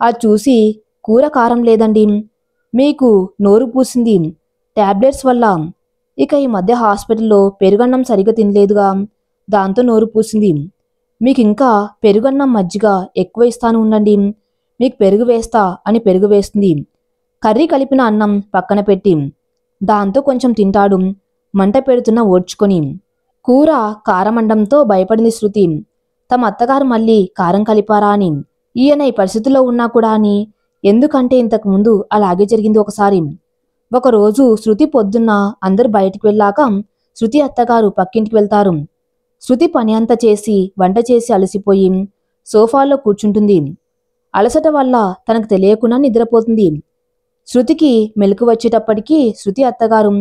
అది చూసి కూర కారం లేదండి, మీకు నోరు పూసింది టాబ్లెట్స్ వల్ల, ఇక ఈ మధ్య హాస్పిటల్లో పెరుగన్నం సరిగా తినలేదుగా, దాంతో నోరు పూసింది, మీకు ఇంకా పెరుగన్నం మజ్జిగ ఎక్కువ ఇస్తాను ఉండండి, మీకు పెరుగు వేస్తా అని పెరుగు వేస్తుంది. కర్రీ కలిపిన అన్నం పక్కన పెట్టి దాంతో కొంచెం తింటాడు మంట పెడుతున్న ఓడ్చుకొని. కూర కారమండంతో భయపడింది శృతి. తమ అత్తగారు మళ్ళీ కారం కలిపారా అని. ఈయన ఈ పరిస్థితుల్లో ఉన్నా కూడా అని. ఎందుకంటే ఇంతకు ముందు అలాగే జరిగింది ఒకసారి. ఒకరోజు శృతి పొద్దున్న అందరూ బయటికి వెళ్ళాక శృతి అత్తగారు పక్కింటికి వెళ్తారు. శృతి పని అంతా చేసి వంట చేసి అలసిపోయి సోఫాలో కూర్చుంటుంది. అలసట వల్ల తనకు తెలియకుండా నిద్రపోతుంది. శృతికి మెలకు వచ్చేటప్పటికీ శృతి అత్తగారు,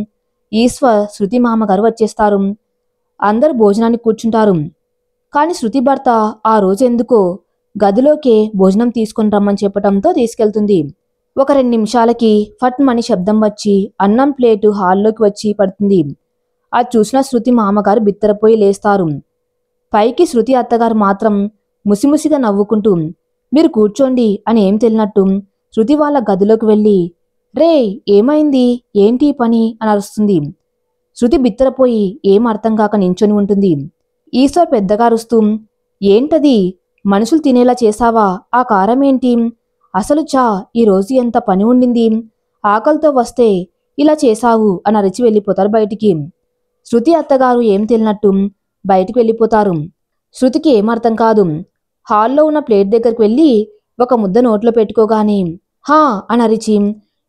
ఈశ్వర్, శృతి మామగారు వచ్చేస్తారు. అందరూ భోజనానికి కూర్చుంటారు. కాని శృతి భర్త ఆ రోజు ఎందుకో గదిలోకే భోజనం తీసుకుని రమ్మని చెప్పటంతో తీసుకెళ్తుంది. ఒక 2 నిమిషాలకి ఫట్ మని శబ్దం వచ్చి అన్నం ప్లేటు హాల్లోకి వచ్చి పడుతుంది. అది చూసిన శృతి మామగారు బిత్తరపోయి లేస్తారు. పైకి శృతి అత్తగారు మాత్రం ముసిముసిగా నవ్వుకుంటూ మీరు కూర్చోండి అని ఏం తెలియనట్టు శృతి వాళ్ళ గదిలోకి వెళ్ళి రే ఏమైంది, ఏంటి పని అని అరుస్తుంది. శృతి బిత్తరపోయి ఏం అర్థం కాక నించొని ఉంటుంది. ఈశ్వర్ పెద్దగా అరుస్తూ ఏంటది, మనుషులు తినేలా చేశావా, ఆ కారం ఏంటి, అసలు ఈరోజు ఎంత పని ఉండింది, ఆకలితో వస్తే ఇలా చేశావు అని అరిచి వెళ్ళిపోతారు బయటికి. శృతి అత్తగారు ఏం తెలియనట్టు బయటికి వెళ్ళిపోతారు. శృతికి ఏమర్థం కాదు. హాల్లో ఉన్న ప్లేట్ దగ్గరికి వెళ్ళి ఒక ముద్ద నోట్లో పెట్టుకోగానే హా అని అరిచి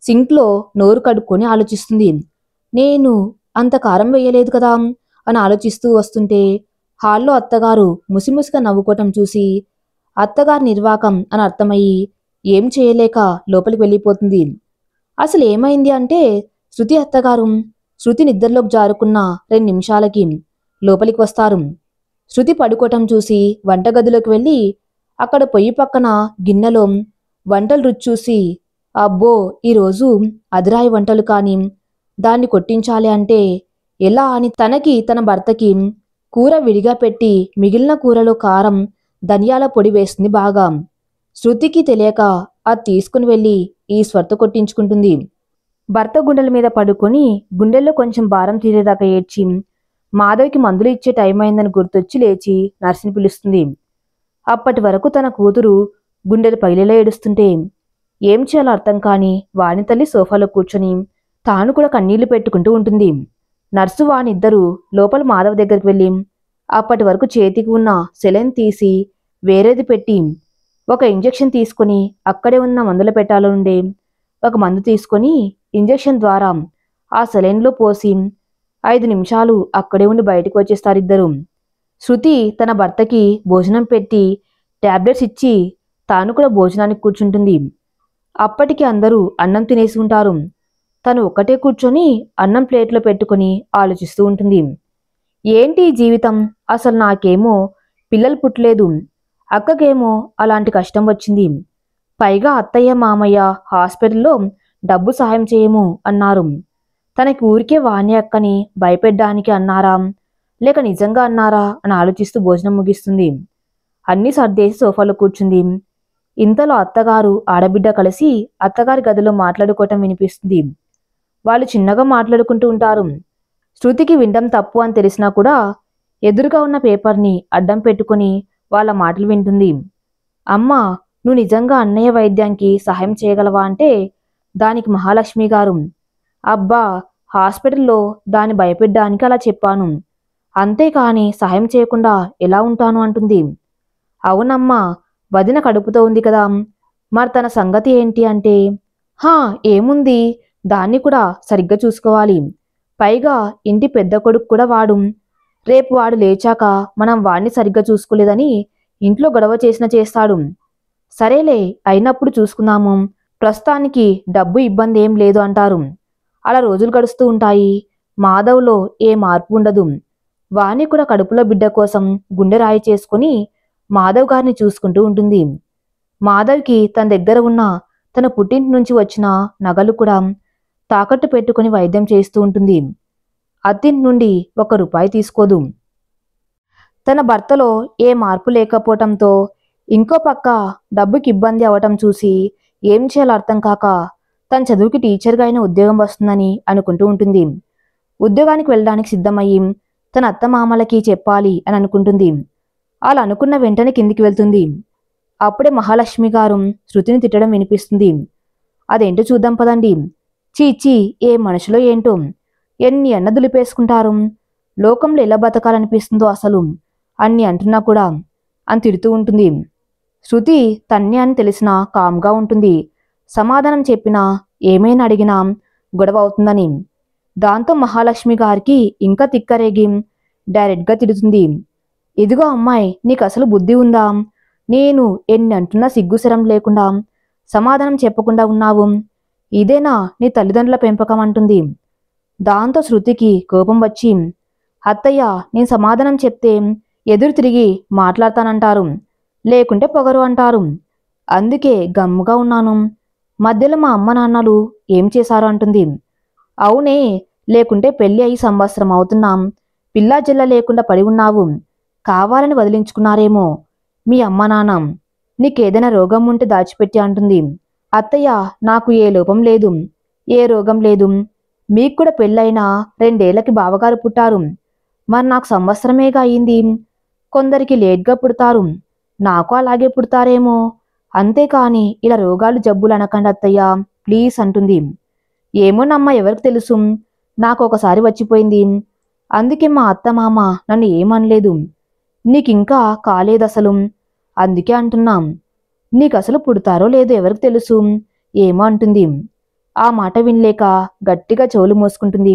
సింక్లో నోరు కడుక్కొని ఆలోచిస్తుంది. నేను అంత కారం వేయలేదు కదా అని ఆలోచిస్తూ వస్తుంటే హాల్లో అత్తగారు ముసిముసిగా నవ్వుకోవటం చూసి అత్తగారి నిర్వాకం అని అర్థమయ్యి ఏం చేయలేక లోపలికి వెళ్ళిపోతుంది. అసలు ఏమైంది అంటే శృతి అత్తగారు శృతి నిద్రలోకి జారుకున్న 2 నిమిషాలకి లోపలికి వస్తారు. శృతి పడుకోవటం చూసి వంటగదిలోకి వెళ్ళి అక్కడ పొయ్యి పక్కన గిన్నెలో వంటలు రుచి చూసి అబ్బో ఈరోజు అదిరాయి వంటలు కాని దాన్ని కొట్టించాలి అంటే ఎలా అని తనకి తన భర్తకి కూర విడిగా పెట్టి మిగిలిన కూరలో కారం ధనియాల పొడి వేస్తుంది బాగా. శృతికి తెలియక అది తీసుకుని వెళ్ళి ఈశ్వర్తో కొట్టించుకుంటుంది. భర్త గుండెల మీద పడుకొని గుండెల్లో కొంచెం భారం తీరేదాకా ఏడ్చి మాధవ్కి మందులు ఇచ్చే టైం అయిందని గుర్తొచ్చి లేచి నర్సుని పిలుస్తుంది. అప్పటి వరకు తన కూతురు గుండెలు పగిలేలా ఏడుస్తుంటే ఏం చేయాలో అర్థం కాని వాణి తల్లి సోఫాలో కూర్చొని తాను కూడా కన్నీళ్లు పెట్టుకుంటూ ఉంటుంది. నర్సు వానిద్దరూ లోపల మాధవ్ దగ్గరికి వెళ్ళి అప్పటి వరకు చేతికి ఉన్న సెలైన్ తీసి వేరేది పెట్టి ఒక ఇంజెక్షన్ తీసుకుని అక్కడే ఉన్న మందుల పెట్టాలో ఉండే ఒక మందు తీసుకొని ఇంజెక్షన్ ద్వారా ఆ సెలైన్లో పోసి 5 నిమిషాలు అక్కడే ఉండి బయటకు వచ్చేస్తారిద్దరు. శృతి తన భర్తకి భోజనం పెట్టి టాబ్లెట్స్ ఇచ్చి తాను కూడా భోజనానికి కూర్చుంటుంది. అప్పటికి అందరూ అన్నం తినేసి ఉంటారు. తను ఒక్కటే కూర్చొని అన్నం ప్లేట్లో పెట్టుకుని ఆలోచిస్తూ ఉంటుంది. ఏంటి జీవితం, అసలు నాకేమో పిల్లలు పుట్టలేదు, అక్కకేమో అలాంటి కష్టం వచ్చింది, పైగా అత్తయ్య మామయ్య హాస్పిటల్లో డబ్బు సహాయం చేయము అన్నారు. తనకి ఊరికే వాణి అక్కని భయపెట్టడానికి అన్నారా లేక నిజంగా అన్నారా అని ఆలోచిస్తూ భోజనం ముగిస్తుంది. అన్నీ సర్దేసి సోఫాలో కూర్చుంది. ఇంతలో అత్తగారు ఆడబిడ్డ కలిసి అత్తగారి గదిలో మాట్లాడుకోవటం వినిపిస్తుంది. వాళ్ళు చిన్నగా మాట్లాడుకుంటూ ఉంటారు. శృతికి వినడం తప్పు అని తెలిసినా కూడా ఎదురుగా ఉన్న పేపర్ని అడ్డం పెట్టుకుని వాళ్ళ మాటలు వింటుంది. అమ్మా, నువ్వు నిజంగా అన్నయ్య వైద్యానికి సహాయం చేయగలవా అంటే దానికి మహాలక్ష్మి గారు అబ్బా హాస్పిటల్లో దాన్ని భయపెట్టడానికి అలా చెప్పాను, అంతేకాని సహాయం చేయకుండా ఎలా ఉంటాను అంటుంది. అవునమ్మా, వదిన కడుపుతో ఉంది కదా, మరి తన సంగతి ఏంటి అంటే హా ఏముంది, దాన్ని కూడా సరిగ్గా చూసుకోవాలి, పైగా ఇంటి పెద్ద కొడుకు కూడా వాడు, రేపు వాడు లేచాక మనం వాడిని సరిగ్గా చూసుకోలేదని ఇంట్లో గొడవ చేస్తాడు. సరేలే అయినప్పుడు చూసుకుందాము, ప్రస్తుతానికి డబ్బు ఇబ్బంది ఏం లేదు అంటారు. అలా రోజులు గడుస్తూ ఉంటాయి. మాధవ్లో ఏ మార్పు ఉండదు. వాణి కూడా కడుపులో బిడ్డ కోసం గుండె రాయి చేసుకుని మాధవ్ గారిని చూసుకుంటూ ఉంటుంది. మాధవ్కి తన దగ్గర ఉన్న తన పుట్టింటి నుంచి వచ్చిన నగలు కూడా తాకట్టు పెట్టుకుని వైద్యం చేస్తూ ఉంటుంది. అత్తింటి నుండి 1 రూపాయి తీసుకోదు. తన భర్తలో ఏ మార్పు లేకపోవటంతో ఇంకో పక్క డబ్బుకి ఇబ్బంది అవటం చూసి ఏం చేయాలో అర్థం కాక తన చదువుకి టీచర్గా అయిన ఉద్యోగం వస్తుందని అనుకుంటూ ఉంటుంది. ఉద్యోగానికి వెళ్ళడానికి సిద్ధమయ్యి తన అత్తమామలకి చెప్పాలి అని అనుకుంటుంది. అలా అనుకున్న వెంటనే కిందికి వెళ్తుంది. అప్పుడే మహాలక్ష్మి గారు శృతిని తిట్టడం వినిపిస్తుంది. అదేంటో చూద్దాం పదండి. చీచీ, ఏ మనుషులో ఏంటో, ఎన్ని అన్న దులిపేసుకుంటారు, లోకంలో ఎలా బతకాలనిపిస్తుందో అసలు అన్ని అంటున్నా కూడా అని తిడుతూ ఉంటుంది. శృతి తన్నే అని తెలిసినా కామ్గా ఉంటుంది. సమాధానం చెప్పినా ఏమైనా అడిగినా గొడవ అవుతుందని. దాంతో మహాలక్ష్మి గారికి ఇంకా తిక్కరేగి డైరెక్ట్గా తిడుతుంది. ఇదిగో అమ్మాయి, నీకు అసలు బుద్ధి ఉందా, నేను ఎన్ని అంటున్నా సిగ్గుశరం లేకుండా సమాధానం చెప్పకుండా ఉన్నావు, ఇదేనా నీ తల్లిదండ్రుల పెంపకం అంటుంది. దాంతో శృతికి కోపం వచ్చి అత్తయ్య, నేను సమాధానం చెప్తే ఎదురు తిరిగి మాట్లాడతానంటారు, లేకుంటే పొగరు అంటారు, అందుకే గమ్ముగా ఉన్నాను, మధ్యలో మా అమ్మ నాన్నలు ఏం చేశారు అంటుంది. అవునే, లేకుంటే పెళ్లి అయి సంవత్సరం అవుతున్నాం, పిల్లా జిల్ల లేకుండా పడి ఉన్నావు, కావాలని వదిలించుకున్నారేమో మీ అమ్మ నాన్న, నీకేదైనా రోగం ఉంటే దాచిపెట్టి అంటుంది. అత్తయ్య, నాకు ఏ లోపం లేదు, ఏ రోగం లేదు, మీకు కూడా పెళ్ళైనా 2 ఏళ్లకి బావగారు పుట్టారు, మరి నాకు సంవత్సరమేగా అయింది, కొందరికి లేట్గా పుడతారు, నాకు అలాగే పుడతారేమో, అంతేకాని ఇలా రోగాలు జబ్బులు అనకండి అత్తయ్య ప్లీజ్ అంటుంది. ఏమోనమ్మా, ఎవరికి తెలుసు, నాకు ఒకసారి వచ్చిపోయింది, అందుకే మా అత్త మామ నన్ను ఏమనలేదు, నీకింకా కాలేదసలు, అందుకే అంటున్నాం, నీకసలు పుడతారో లేదో ఎవరికి తెలుసు, ఏమో అంటుంది. ఆ మాట వినలేక గట్టిగా చెవులు మోసుకుంటుంది.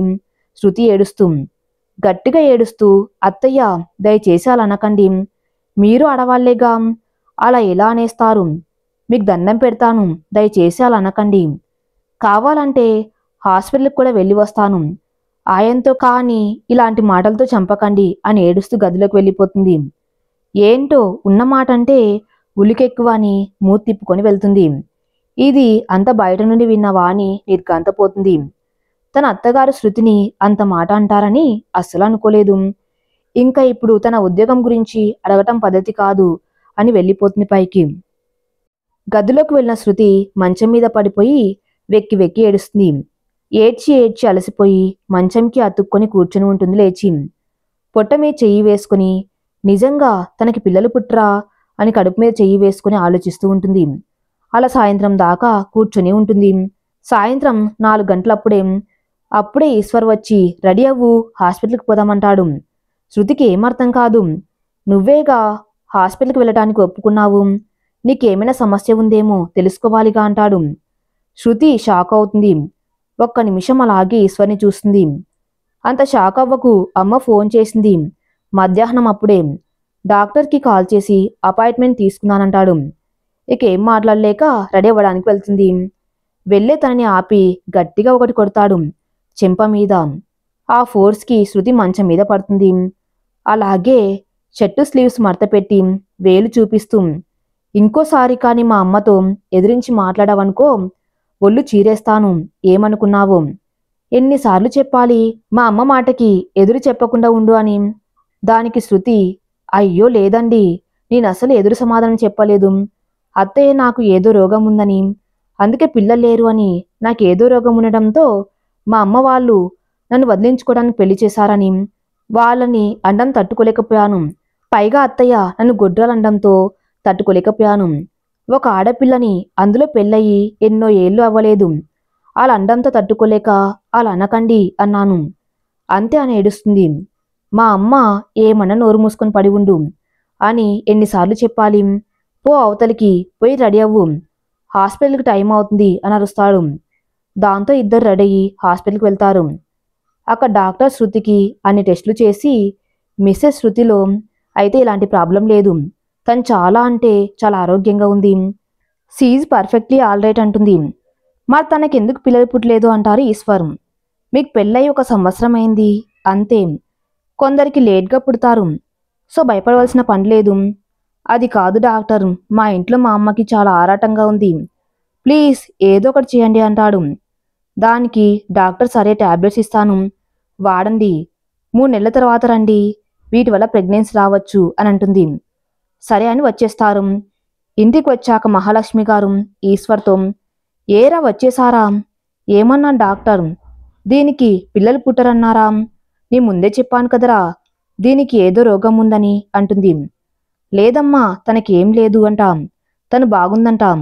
శృతి ఏడుస్తూ. గట్టిగా ఏడుస్తూ, అత్తయ్య దయచేసి అలా అనకండి. మీరు ఆడవాళ్లేగా, అలా ఎలా అనేస్తారు? మీకు దండం పెడతాను, దయచేసి అలా అనకండి. కావాలంటే హాస్పిటల్కి కూడా వెళ్ళి వస్తాను. ఆయనతో కానీ ఇలాంటి మాటలతో చంపకండి అని ఏడుస్తూ గదిలోకి వెళ్ళిపోతుంది. ఏంటో ఉన్న మాట అంటే ఉలికెక్కువ అని మూతి తిప్పుకొని వెళ్తుంది. ఇది అంత బయట నుండి విన్న వాణి నిర్ఘాంతపోతుంది. తన అత్తగారు శృతిని అంత మాట అంటారని అస్సలు అనుకోలేదు. ఇంకా ఇప్పుడు తన ఉద్యోగం గురించి అడగటం పద్ధతి కాదు అని వెళ్ళిపోతుంది పైకి. గదిలోకి వెళ్ళిన శృతి మంచం మీద పడిపోయి వెక్కి వెక్కి ఏడుస్తుంది. ఏడ్చి ఏడ్చి అలసిపోయి మంచంకి అతుక్కొని కూర్చుని ఉంటుంది లేచి. పొట్ట మీద చెయ్యి వేసుకుని నిజంగా తనకి పిల్లలు పుట్టరా అని కడుపు మీద చెయ్యి వేసుకుని ఆలోచిస్తూ ఉంటుంది. అలా సాయంత్రం దాకా కూర్చొని ఉంటుంది. సాయంత్రం 4 గంటలప్పుడే ఈశ్వర్ వచ్చి రెడీ అవ్వు, హాస్పిటల్కి పోదామంటాడు. శృతికి ఏమర్థం కాదు. నువ్వేగా హాస్పిటల్కి వెళ్ళటానికి ఒప్పుకున్నావు, నీకేమైనా సమస్య ఉందేమో తెలుసుకోవాలిగా అంటాడు. శృతి షాక్ అవుతుంది. ఒక్క నిమిషం అలాగే ఈశ్వర్ని చూస్తుంది. అంత షాక్ అవ్వకు, అమ్మ ఫోన్ చేసింది మధ్యాహ్నం అప్పుడే. డాక్టర్కి కాల్ చేసి అపాయింట్మెంట్ తీసుకున్నానంటాడు. ఇక ఏం మాట్లాడలేక రెడీ అవ్వడానికి వెళ్తుంది. వెళ్ళే తనని ఆపి గట్టిగా ఒకటి కొడతాడు చెంప మీద. ఆ ఫోర్స్కి శృతి మంచం మీద పడుతుంది. అలాగే షర్టు స్లీవ్స్ మడతపెట్టి వేలు చూపిస్తూ, ఇంకోసారి కానీ మా అమ్మతో ఎదిరించి మాట్లాడావనుకో ఒళ్ళు చీరేస్తాను, ఏమనుకున్నావు? ఎన్నిసార్లు చెప్పాలి మా అమ్మ మాటకి ఎదురు చెప్పకుండా ఉండు అని. దానికి శృతి, అయ్యో లేదండి, నేనసలు ఎదురు సమాధానం చెప్పలేదు. అత్తయ్య నాకు ఏదో రోగం ఉందని, అందుకే పిల్లలు లేరు అని, నాకేదో రోగం ఉండడంతో మా అమ్మ వాళ్ళు నన్ను వదిలించుకోవడానికి పెళ్లి చేశారని వాళ్ళని అండం తట్టుకోలేకపోయాను. పైగా అత్తయ్య నన్ను గొడ్రాలండంతో తట్టుకోలేకపోయాను. ఒక ఆడపిల్లని, అందులో పెళ్ళయి ఎన్నో ఏళ్ళు అవ్వలేదు, వాళ్ళ అండంతో తట్టుకోలేక అలా అనకండి అన్నాను. అంతే అని ఏడుస్తుంది. మా అమ్మ ఏమన్నా నోరు మూసుకొని పడి ఉండు అని ఎన్నిసార్లు చెప్పాలి? పో అవతలికి పోయి రెడీ అవ్వు, హాస్పిటల్కి టైం అవుతుంది అని అరుస్తాడు. దాంతో ఇద్దరు రెడీ అయ్యి హాస్పిటల్కి వెళ్తారు. అక్కడ డాక్టర్ శృతికి అన్ని టెస్టులు చేసి, మిస్సెస్ శృతిలో అయితే ఇలాంటి ప్రాబ్లం లేదు, తను చాలా అంటే చాలా ఆరోగ్యంగా ఉంది, సీజ్ పర్ఫెక్ట్లీ ఆల్ రైట్ అంటుంది. మరి తనకెందుకు పిల్లలు పుట్టలేదు అంటారు ఈశ్వర్. మీకు పెళ్ళయి 1 సంవత్సరం అయింది అంతే, కొందరికి లేట్గా పుడతారు, సో భయపడవలసిన పని లేదు. అది కాదు డాక్టర్, మా ఇంట్లో మా అమ్మకి చాలా ఆరాటంగా ఉంది, ప్లీజ్ ఏదో ఒకటి చేయండి అంటాడు. దానికి డాక్టర్ సరే టాబ్లెట్స్ ఇస్తాను వాడండి, 3 నెలల తర్వాత రండి, వీటి వల్ల ప్రెగ్నెన్సీ రావచ్చు అని అంటుంది. సరే అని వచ్చేస్తారు. ఇంటికి వచ్చాక మహాలక్ష్మి గారు ఈశ్వర్తో, ఏరా వచ్చేసారా? ఏమన్నా డాక్టర్, దీనికి పిల్లలు పుట్టరన్నారా? నీ ముందే చెప్పాను కదరా, దీనికి ఏదో రోగం ఉందని అంటుంది. లేదమ్మా, తనకేం లేదు అంటాం, తను బాగుందంటాం,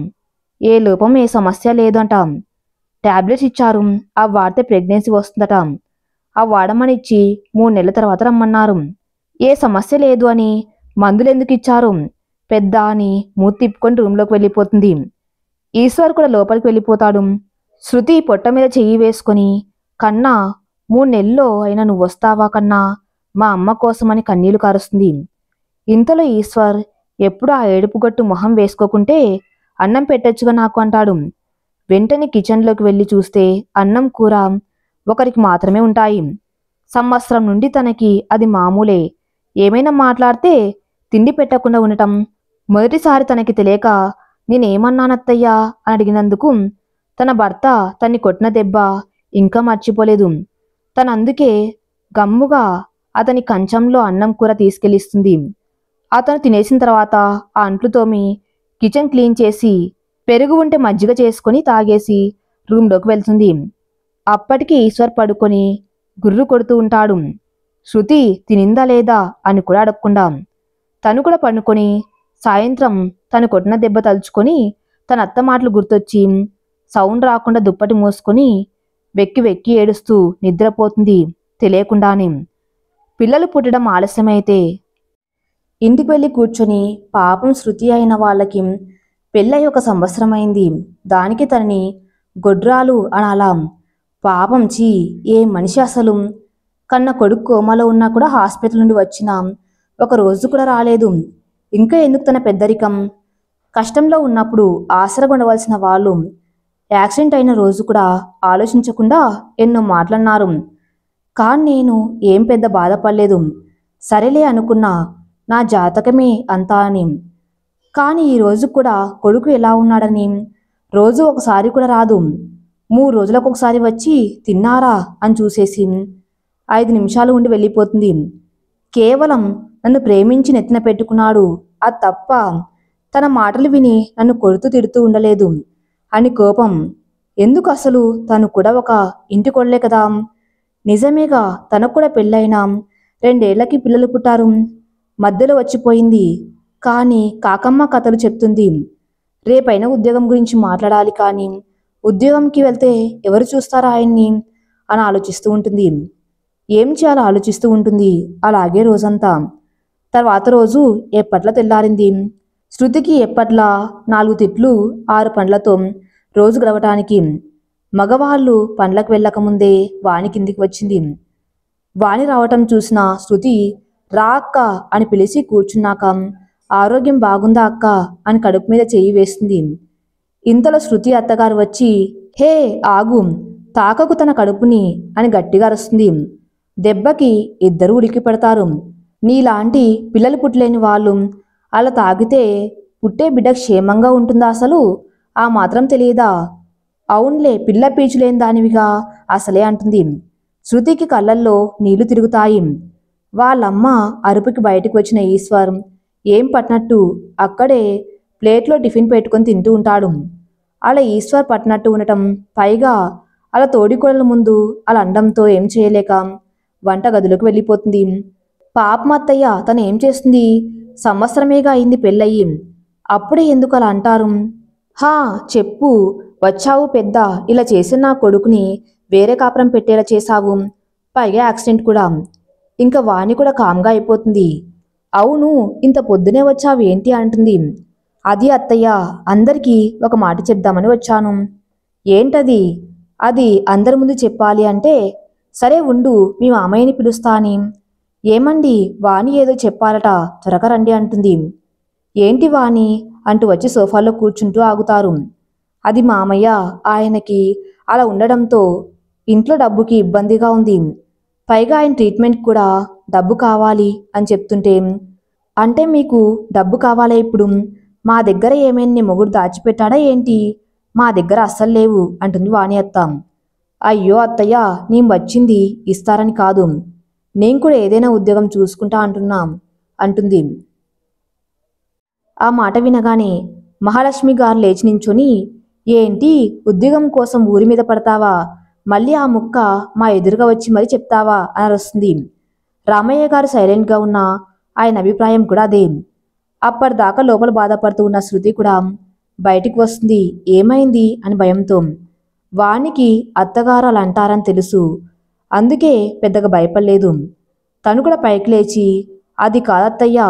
ఏ లోపం ఏ సమస్య లేదు అంటాం, టాబ్లెట్స్ ఇచ్చారు, ఆ వాడితే ప్రెగ్నెన్సీ వస్తుందట, ఆ వాడమని ఇచ్చి 3 నెలల తర్వాత రమ్మన్నారు, ఏ సమస్య లేదు అని మందులు ఎందుకు ఇచ్చారు పెద్ద అని మూతి తిప్పుకొని రూమ్లోకి వెళ్ళిపోతుంది. ఈశ్వర్ కూడా లోపలికి వెళ్ళిపోతాడు. శృతి పొట్ట మీద చెయ్యి వేసుకొని, కన్నా 3 నెలల్లో అయినా నువ్వు వస్తావా కన్నా, మా అమ్మ కోసమని కన్నీళ్లు కారుస్తుంది. ఇంతలో ఈశ్వర్ ఎప్పుడు ఆ ఏడుపుగట్టు మొహం వేసుకోకుంటే అన్నం పెట్టొచ్చుగా నాకు అంటాడు. వెంటనే కిచెన్లోకి వెళ్ళి చూస్తే అన్నం కూర ఒకరికి మాత్రమే ఉంటాయి. సంవత్సరం నుండి తనకి అది మామూలే. ఏమైనా మాట్లాడితే తిండి పెట్టకుండా ఉండటం మొదటిసారి తనకి తెలియక నేనేమన్నానత్తయ్యా అని అడిగినందుకు తన భర్త తన్ని కొట్టిన దెబ్బ ఇంకా మర్చిపోలేదు. తనందుకే గమ్ముగా అతని కంచంలో అన్నం కూర తీసుకెళ్ళిస్తుంది. అతను తినేసిన తర్వాత ఆ అంట్లు తోమి కిచెన్ క్లీన్ చేసి పెరుగు ఉంటే మజ్జిగ చేసుకొని తాగేసి రూమ్లోకి వెళ్తుంది. అప్పటికి ఈశ్వర్ పడుకొని గుర్రు కొడుతూ ఉంటాడు. శృతి తినిందా లేదా అని కూడా అడగకుండా తను కూడా పండుకొని సాయంత్రం తను కొట్టిన దెబ్బ తలుచుకొని తన అత్త మాటలు గుర్తొచ్చి సౌండ్ రాకుండా దుప్పటి మోసుకొని వెక్కి వెక్కి ఏడుస్తూ నిద్రపోతుంది తెలియకుండానే. పిల్లలు పుట్టడం ఆలస్యమైతే ఇంటికి వెళ్ళి కూర్చొని పాపం శృతి అయిన వాళ్ళకి పెళ్ళై 1 సంవత్సరం అయింది, దానికి తనని గొడ్రాలు అనాలా? పాపం చీ, ఏ మనిషి అసలు కన్న కొడుకు కోమాలో ఉన్నా కూడా హాస్పిటల్ నుండి వచ్చిన ఒక రోజు కూడా రాలేదు. ఇంకా ఎందుకు తన పెద్దరికం? కష్టంలో ఉన్నప్పుడు ఆసరగా ఉండవలసిన వాళ్ళు యాక్సిడెంట్ అయిన రోజు కూడా ఆలోచించకుండా ఎన్నో మాటలన్నారు. కానీ నేను ఏం పెద్ద బాధపడలేదు. సరేలే అనుకున్నా, నా జాతకమే అంతా అని. కానీ ఈ రోజు కూడా కొడుకు ఎలా ఉన్నాడని రోజు ఒకసారి కూడా రాదు. 3 రోజులకు ఒకసారి వచ్చి తిన్నారా అని చూసేసి 5 నిమిషాలు ఉండి వెళ్ళిపోతుంది. కేవలం నన్ను ప్రేమించి నెత్తిన పెట్టుకున్నాడు, అది తప్ప తన మాటలు విని నన్ను కొడుతూ తిడుతూ ఉండలేదు అని కోపం. ఎందుకు అసలు? తను కూడా ఒక ఇంటి కొడలే కదా. నిజమేగా, తనకు కూడా పెళ్ళైనా 2 ఏళ్లకి పిల్లలు పుట్టారు. మధ్యలో వచ్చిపోయింది. కానీ కాకమ్మ కథలు చెప్తుంది. రేపైనా ఉద్యోగం గురించి మాట్లాడాలి, కానీ ఉద్యోగంకి వెళ్తే ఎవరు చూస్తారా ఆయన్ని అని ఆలోచిస్తూ ఉంటుంది. ఏం చేయాలో ఆలోచిస్తూ ఉంటుంది. అలాగే రోజంతా. తర్వాత రోజు ఎప్పట్లా తెల్లారింది. శృతికి ఎప్పట్లా 4 తిట్లు 6 పండ్లతో రోజు గడవటానికి. మగవాళ్ళు పండ్లకు వెళ్ళకముందే వాణి కిందికి వచ్చింది. వాణి రావటం చూసిన శృతి రా అక్క అని పిలిచి కూర్చున్నాక ఆరోగ్యం బాగుందా అక్క అని కడుపు మీద చెయ్యి వేస్తుంది. ఇంతలో శృతి అత్తగారు వచ్చి హే ఆగు, తాకకు తన కడుపుని అని గట్టిగా అరుస్తుంది. దెబ్బకి ఇద్దరూ ఉలికి పడతారు. నీలాంటి పిల్లలు పుట్టలేని వాళ్ళు అలా తాగితే పుట్టే బిడ్డ క్షేమంగా ఉంటుందా అసలు? ఆ మాత్రం తెలియదా? అవునులే, పిల్ల పీచులేని దానివిగా అసలే అంటుంది. శృతికి కళ్ళల్లో నీళ్లు తిరుగుతాయి. వాళ్ళమ్మ అరుపుకి బయటకు వచ్చిన ఈశ్వర్ ఏం పట్టినట్టు అక్కడే ప్లేట్లో టిఫిన్ పెట్టుకొని తింటూ ఉంటాడు. అలా ఈశ్వర్ పట్టినట్టు ఉండటం, పైగా అలా తోడికోడల ముందు అలా అండంతో ఏం చేయలేక వంట గదిలోకి వెళ్ళిపోతుంది. పాపం అత్తయ్య, తను ఏం చేస్తుంది? సంవత్సరమేగా అయింది పెళ్ళయి, అప్పుడే ఎందుకు అలా అంటారు? హా చెప్పు, వచ్చావు పెద్ద, ఇలా చేసిన నా కొడుకుని వేరే కాపురం పెట్టేలా చేశావు, పైగా యాక్సిడెంట్ కూడా. ఇంకా వాణి కూడా కామ్గా అయిపోతుంది. అవును, ఇంత పొద్దునే వచ్చావు ఏంటి అంటుంది. అది అత్తయ్య, అందరికీ ఒక మాట చెప్దామని వచ్చాను. ఏంటది? అది అందరి ముందు చెప్పాలి అంటే సరే ఉండు, మీ మామయ్యని పిలుస్తా అని. ఏమండి, వాణి ఏదో చెప్పాలట, త్వరగా రండి అంటుంది. ఏంటి వాణి అంటూ వచ్చి సోఫాలో కూర్చుంటూ ఆగుతారు. అది మామయ్య, ఆయనకి అలా ఉండడంతో ఇంట్లో డబ్బుకి ఇబ్బందిగా ఉంది, పైగా ఆయన ట్రీట్మెంట్ కూడా డబ్బు కావాలి అని చెప్తుంటే. అంటే మీకు డబ్బు కావాలా ఇప్పుడు? మా దగ్గర ఏమైనా నీ మొగుడు దాచిపెట్టాడా ఏంటి? మా దగ్గర అస్సలు లేవు అంటుంది వాణి అత్త. అయ్యో అత్తయ్య, నేను వచ్చింది ఇస్తారని కాదు, నేను కూడా ఏదైనా ఉద్యోగం చూసుకుంటా అంటుంది. ఆ మాట వినగానే మహాలక్ష్మి గారు లేచి నించొని ఏంటి, ఉద్యోగం కోసం ఊరి మీద పడతావా? మళ్ళీ ఆ ముక్క మా ఎదురుగా వచ్చి మరీ చెప్తావా అని అరుస్తుంది. రామయ్య గారు సైలెంట్గా ఉన్న ఆయన అభిప్రాయం కూడా అదే. అప్పటిదాకా లోపల బాధపడుతూ ఉన్న శృతి కూడా బయటికి వస్తుంది. ఏమైంది అని భయంతో. వానికి అత్తగారు అలా అంటారని తెలుసు, అందుకే పెద్దగా భయపడలేదు. తను కూడా పైకి లేచి అది కాదత్తయ్యా,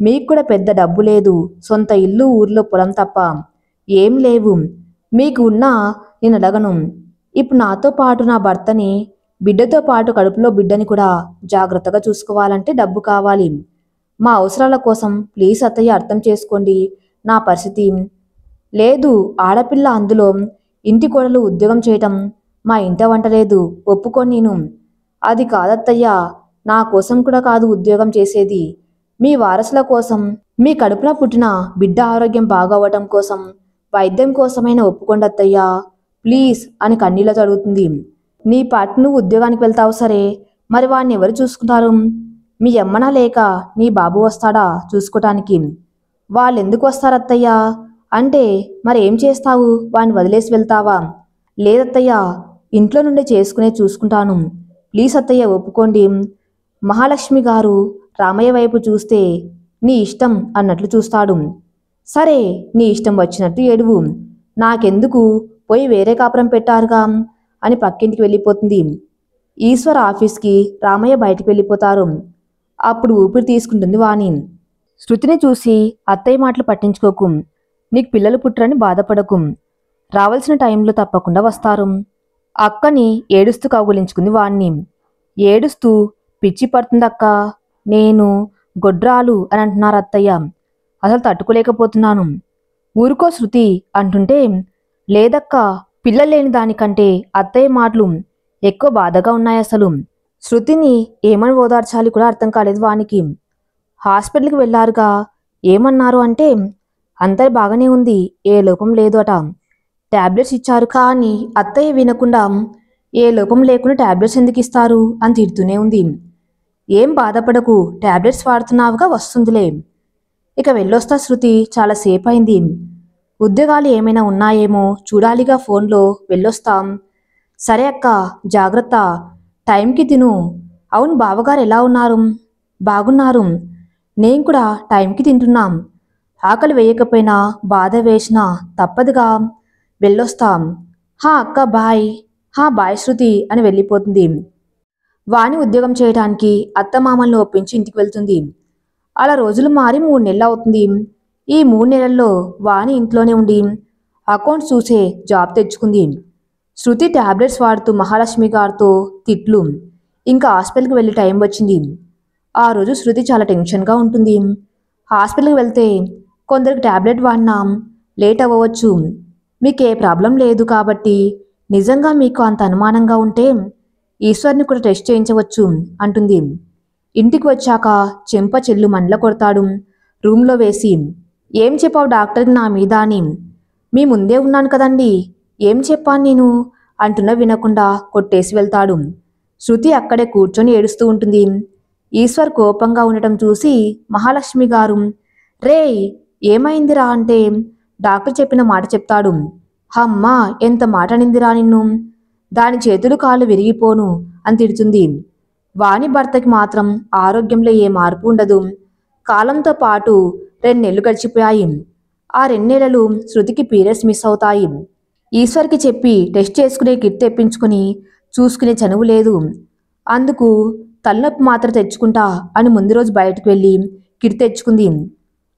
మీకు కూడా పెద్ద డబ్బు లేదు, సొంత ఇల్లు ఊర్లో పొలం తప్ప ఏం లేవు, మీకు ఉన్నా నేను అడగను. ఇప్పుడు నాతో పాటు నా భర్తని, బిడ్డతో పాటు కడుపులో బిడ్డని కూడా జాగ్రత్తగా చూసుకోవాలంటే డబ్బు కావాలి. మా అవసరాల కోసం ప్లీజ్ అత్తయ్య అర్థం చేసుకోండి నా పరిస్థితి. లేదు, ఆడపిల్ల, అందులో ఇంటి కోడలు ఉద్యోగం చేయటం మా ఇంట వంట లేదు, ఒప్పుకొని నేను. అది కాదత్తయ్యా, నా కోసం కూడా కాదు ఉద్యోగం చేసేది, మీ వారసుల కోసం, మీ కడుపున పుట్టిన బిడ్డ ఆరోగ్యం బాగవ్వటం కోసం, వైద్యం కోసమైనా ఒప్పుకోండి అత్తయ్యా ప్లీజ్ అని కన్నీళ్లతో అడుగుతుంది. నీ పాటు నువ్వు ఉద్యోగానికి వెళ్తావు సరే, మరి వాడిని ఎవరు చూసుకుంటారు? మీ అమ్మనా లేక నీ బాబు వస్తాడా చూసుకోటానికి? వాళ్ళెందుకు వస్తారత్తయ్యా? అంటే మరి ఏం చేస్తావు? వాడిని వదిలేసి వెళ్తావా? లేదత్తయ్యా, ఇంట్లో నుండి చూసుకుంటాను, ప్లీజ్ అత్తయ్య ఒప్పుకోండి. మహాలక్ష్మి గారు రామయ్య వైపు చూస్తే నీ ఇష్టం అన్నట్లు చూస్తాడు. సరే, నీ ఇష్టం వచ్చినట్టు ఏడువు, నాకెందుకు, పోయి వేరే కాపురం పెట్టారుగా అని పక్కింటికి వెళ్ళిపోతుంది. ఈశ్వర్ ఆఫీస్కి, రామయ్య బయటికి వెళ్ళిపోతారు. అప్పుడు ఊపిరి తీసుకుంటుంది వాణి. శృతిని చూసి అత్తయ్య మాటలు పట్టించుకోకు, నీకు పిల్లలు పుట్టరని బాధపడకు, రావాల్సిన టైంలో తప్పకుండా వస్తారు. అక్కని ఏడుస్తూ కౌగులించుకుంది వాణ్ణి. ఏడుస్తూ, పిచ్చి పడుతుందక్కా, నేను గొడ్రాలు అని అంటున్నారు అత్తయ్య. అసలు తట్టుకోలేకపోతున్నాను. ఊరుకో శృతి అంటుంటే, లేదక్కా, పిల్లలేని దానికంటే అత్తయ్య మాటలు ఎక్కువ బాధగా ఉన్నాయసలు. శృతిని ఏమని ఓదార్చాలి కూడా అర్థం కాలేదు వానికి. హాస్పిటల్కి వెళ్ళారుగా, ఏమన్నారు అంటే, అంతా బాగానే ఉంది, ఏ లోపం లేదు అట. టాబ్లెట్స్ ఇచ్చారు, కానీ అత్తయ్య వినకుండా ఏ లోపం లేకుండా టాబ్లెట్స్ ఎందుకు ఇస్తారు అని తిడుతూనే ఉంది. ఏం బాధపడకు, టాబ్లెట్స్ వాడుతున్నావుగా, వస్తుందిలే. ఇక వెళ్ళొస్తా శృతి, చాలాసేపు అయింది. ఉద్యోగాలు ఏమైనా ఉన్నాయేమో చూడాలిగా ఫోన్లో, వెళ్ళొస్తాం. సరే అక్క, జాగ్రత్త, టైంకి తిను. అవును, బావగారు ఎలా ఉన్నారు? బాగున్నారు. నేను కూడా టైంకి తింటున్నాం. ఆకలి వేయకపోయినా బాధ వేసినా తప్పదుగా, వెళ్ళొస్తాం. హా అక్క, బాయ్. హా బాయ్ శృతి అని వెళ్ళిపోతుంది. వాణి ఉద్యోగం చేయడానికి అత్తమామల్ని ఒప్పించి ఇంటికి వెళ్తుంది. అలా రోజులు మారి 3 నెలలు అవుతుంది. ఈ 3 నెలల్లో వాణి ఇంట్లోనే ఉండి అకౌంట్స్ చూసే జాబ్ తెచ్చుకుంది. శృతి టాబ్లెట్స్ వాడుతూ మహాలక్ష్మి గారితో తిట్లు. ఇంకా హాస్పిటల్కి వెళ్ళే టైం వచ్చింది. ఆ రోజు శృతి చాలా టెన్షన్గా ఉంటుంది. హాస్పిటల్కి వెళ్తే కొందరికి టాబ్లెట్ వాడినా లేట్ అవ్వవచ్చు. మీకు ఏ ప్రాబ్లం లేదు కాబట్టి నిజంగా మీకు అంత అనుమానంగా ఉంటే ఈశ్వర్ని కూడా టెస్ట్ చేయించవచ్చు అంటుంది. ఇంటికి వచ్చాక చెంప చెల్లు మండల కొడతాడు రూమ్లో వేసి. ఏం చెప్పావు డాక్టర్కి నా మీద అని? మీ ముందే ఉన్నాను కదండి, ఏం చెప్పాను నేను అంటున్నా వినకుండా కొట్టేసి వెళ్తాడు. శృతి అక్కడే కూర్చొని ఏడుస్తూ ఉంటుంది. ఈశ్వర్ కోపంగా ఉండటం చూసి మహాలక్ష్మి గారు, రే ఏమైందిరా అంటే, డాక్టర్ చెప్పిన మాట చెప్తాడు. అమ్మా, ఎంత మాట అనిందిరా నిన్ను, దాని చేతులు కాళ్ళు విరిగిపోను అని తిడుతుంది. వాణి భర్తకి మాత్రం ఆరోగ్యంలో ఏ మార్పు ఉండదు. కాలంతో పాటు 2 నెలలు గడిచిపోయాయి. ఆ 2 నెలలు శృతికి పీరియడ్స్ మిస్ అవుతాయి. ఈశ్వర్కి చెప్పి టెస్ట్ చేసుకునే కిట్ తెప్పించుకుని చూసుకునే చనువు లేదు. అందుకు తలనొప్పి మాత్ర తెచ్చుకుంటా అని ముందు రోజు బయటకు వెళ్ళి కిట్ తెచ్చుకుంది.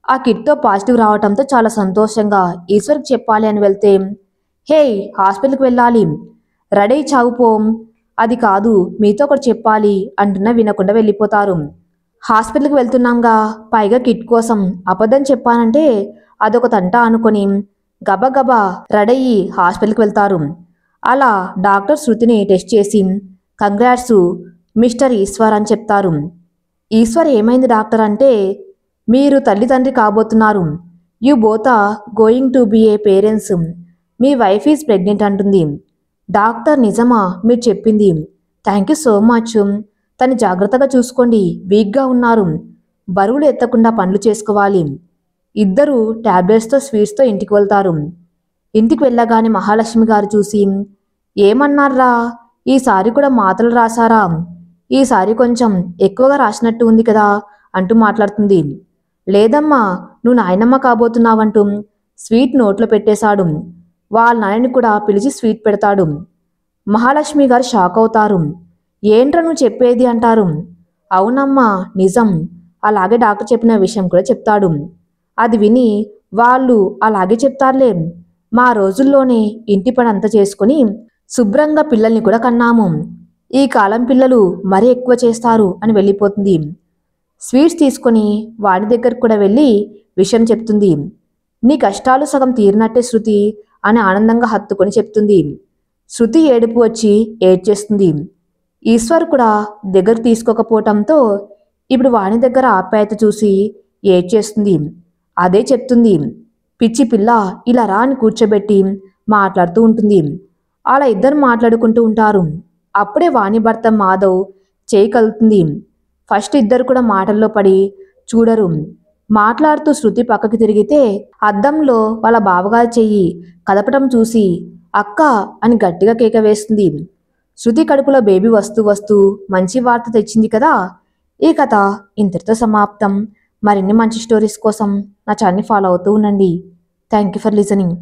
ఆ కిట్తో పాజిటివ్ రావడంతో చాలా సంతోషంగా ఈశ్వర్కి చెప్పాలి అని వెళ్తే, హే హాస్పిటల్కి వెళ్ళాలి, రెడీ చావుపోం, అది కాదు మీతో ఒకటి చెప్పాలి అంటున్నా వినకుండా వెళ్ళిపోతారు. హాస్పిటల్కి వెళ్తున్నాంగా, పైగా కిట్ కోసం అబద్ధం చెప్పానంటే అదొక తంట అనుకొని గబగబా రెడీ హాస్పిటల్కి వెళ్తారు. అలా డాక్టర్ శృతిని టెస్ట్ చేసి, కంగ్రాట్స్ మిస్టర్ ఈశ్వర్ అని చెప్తారు. ఈశ్వర్ ఏమైంది డాక్టర్ అంటే, మీరు తల్లిదండ్రి కాబోతున్నారు, you both are going to be a parents, మీ వైఫ్ ఈజ్ ప్రెగ్నెంట్ అంటుంది. డాక్టర్ నిజమా మీరు చెప్పింది? Thank you so much. తను జాగ్రత్తగా చూసుకోండి, వీక్గా ఉన్నారు, బరువులు ఎత్తకుండా పనులు చేసుకోవాలి. ఇద్దరు టాబ్లెట్స్తో స్వీట్స్తో ఇంటికి వెళ్తారు. ఇంటికి వెళ్ళగానే మహాలక్ష్మి గారు చూసి, ఏమన్నారా, ఈసారి కూడా మాటలు రాశారా? ఈసారి కొంచెం ఎక్కువగా రాసినట్టు ఉంది కదా అంటూ మాట్లాడుతుంది. లేదమ్మా, నువ్వు నాయనమ్మ కాబోతున్నావంటూ స్వీట్ నోట్లో పెట్టేశాడు. వాళ్ళ నాయని కూడా పిలిచి స్వీట్ పెడతాడు. మహాలక్ష్మి గారు షాక్ అవుతారు. ఏంట్రా నువ్వు చెప్పేది అంటారు. అవునమ్మా, నిజం, అలాగే డాక్టర్ చెప్పిన విషయం కూడా చెప్తాడు. అది విని వాళ్ళు అలాగే చెప్తారులే, మా రోజుల్లోనే ఇంటి పని అంతా చేసుకుని శుభ్రంగా పిల్లల్ని కూడా కన్నాము, ఈ కాలం పిల్లలు మరీ ఎక్కువ చేస్తారు అని వెళ్ళిపోతుంది. స్వీట్స్ తీసుకొని వాడి దగ్గరకు కూడా వెళ్ళి విషయం చెప్తుంది. నీ కష్టాలు సగం తీరినట్టే శృతి అని ఆనందంగా హత్తుకొని చెప్తుంది. శృతి ఏడుపు వచ్చి ఏడ్చేస్తుంది. ఈశ్వర్ కూడా దగ్గర తీసుకోకపోవటంతో ఇప్పుడు వాణి దగ్గర ఆప్యాయత చూసి ఏడ్చేస్తుంది. అదే చెప్తుంది. పిచ్చి పిల్ల, ఇలా రా అని కూర్చోబెట్టి మాట్లాడుతూ ఉంటుంది. అలా ఇద్దరు మాట్లాడుకుంటూ ఉంటారు. అప్పుడే వాణి భర్త మాధవ్ చేయి కలుగుతుంది. ఫస్ట్ ఇద్దరు కూడా మాటల్లో పడి చూడరు. మాట్లాడుతూ శృతి పక్కకి తిరిగితే అద్దంలో వాళ్ళ బావగారి చెయ్యి కదపటం చూసి అక్క అని గట్టిగా కేక వేస్తుంది. శృతి కడుపులో బేబీ వస్తూ వస్తూ మంచి వార్త తెచ్చింది కదా. ఈ కథ ఇంతటితో సమాప్తం. మరిన్ని మంచి స్టోరీస్ కోసం నా ఛానల్ని ఫాలో అవుతూ ఉండండి. Thank you for listening.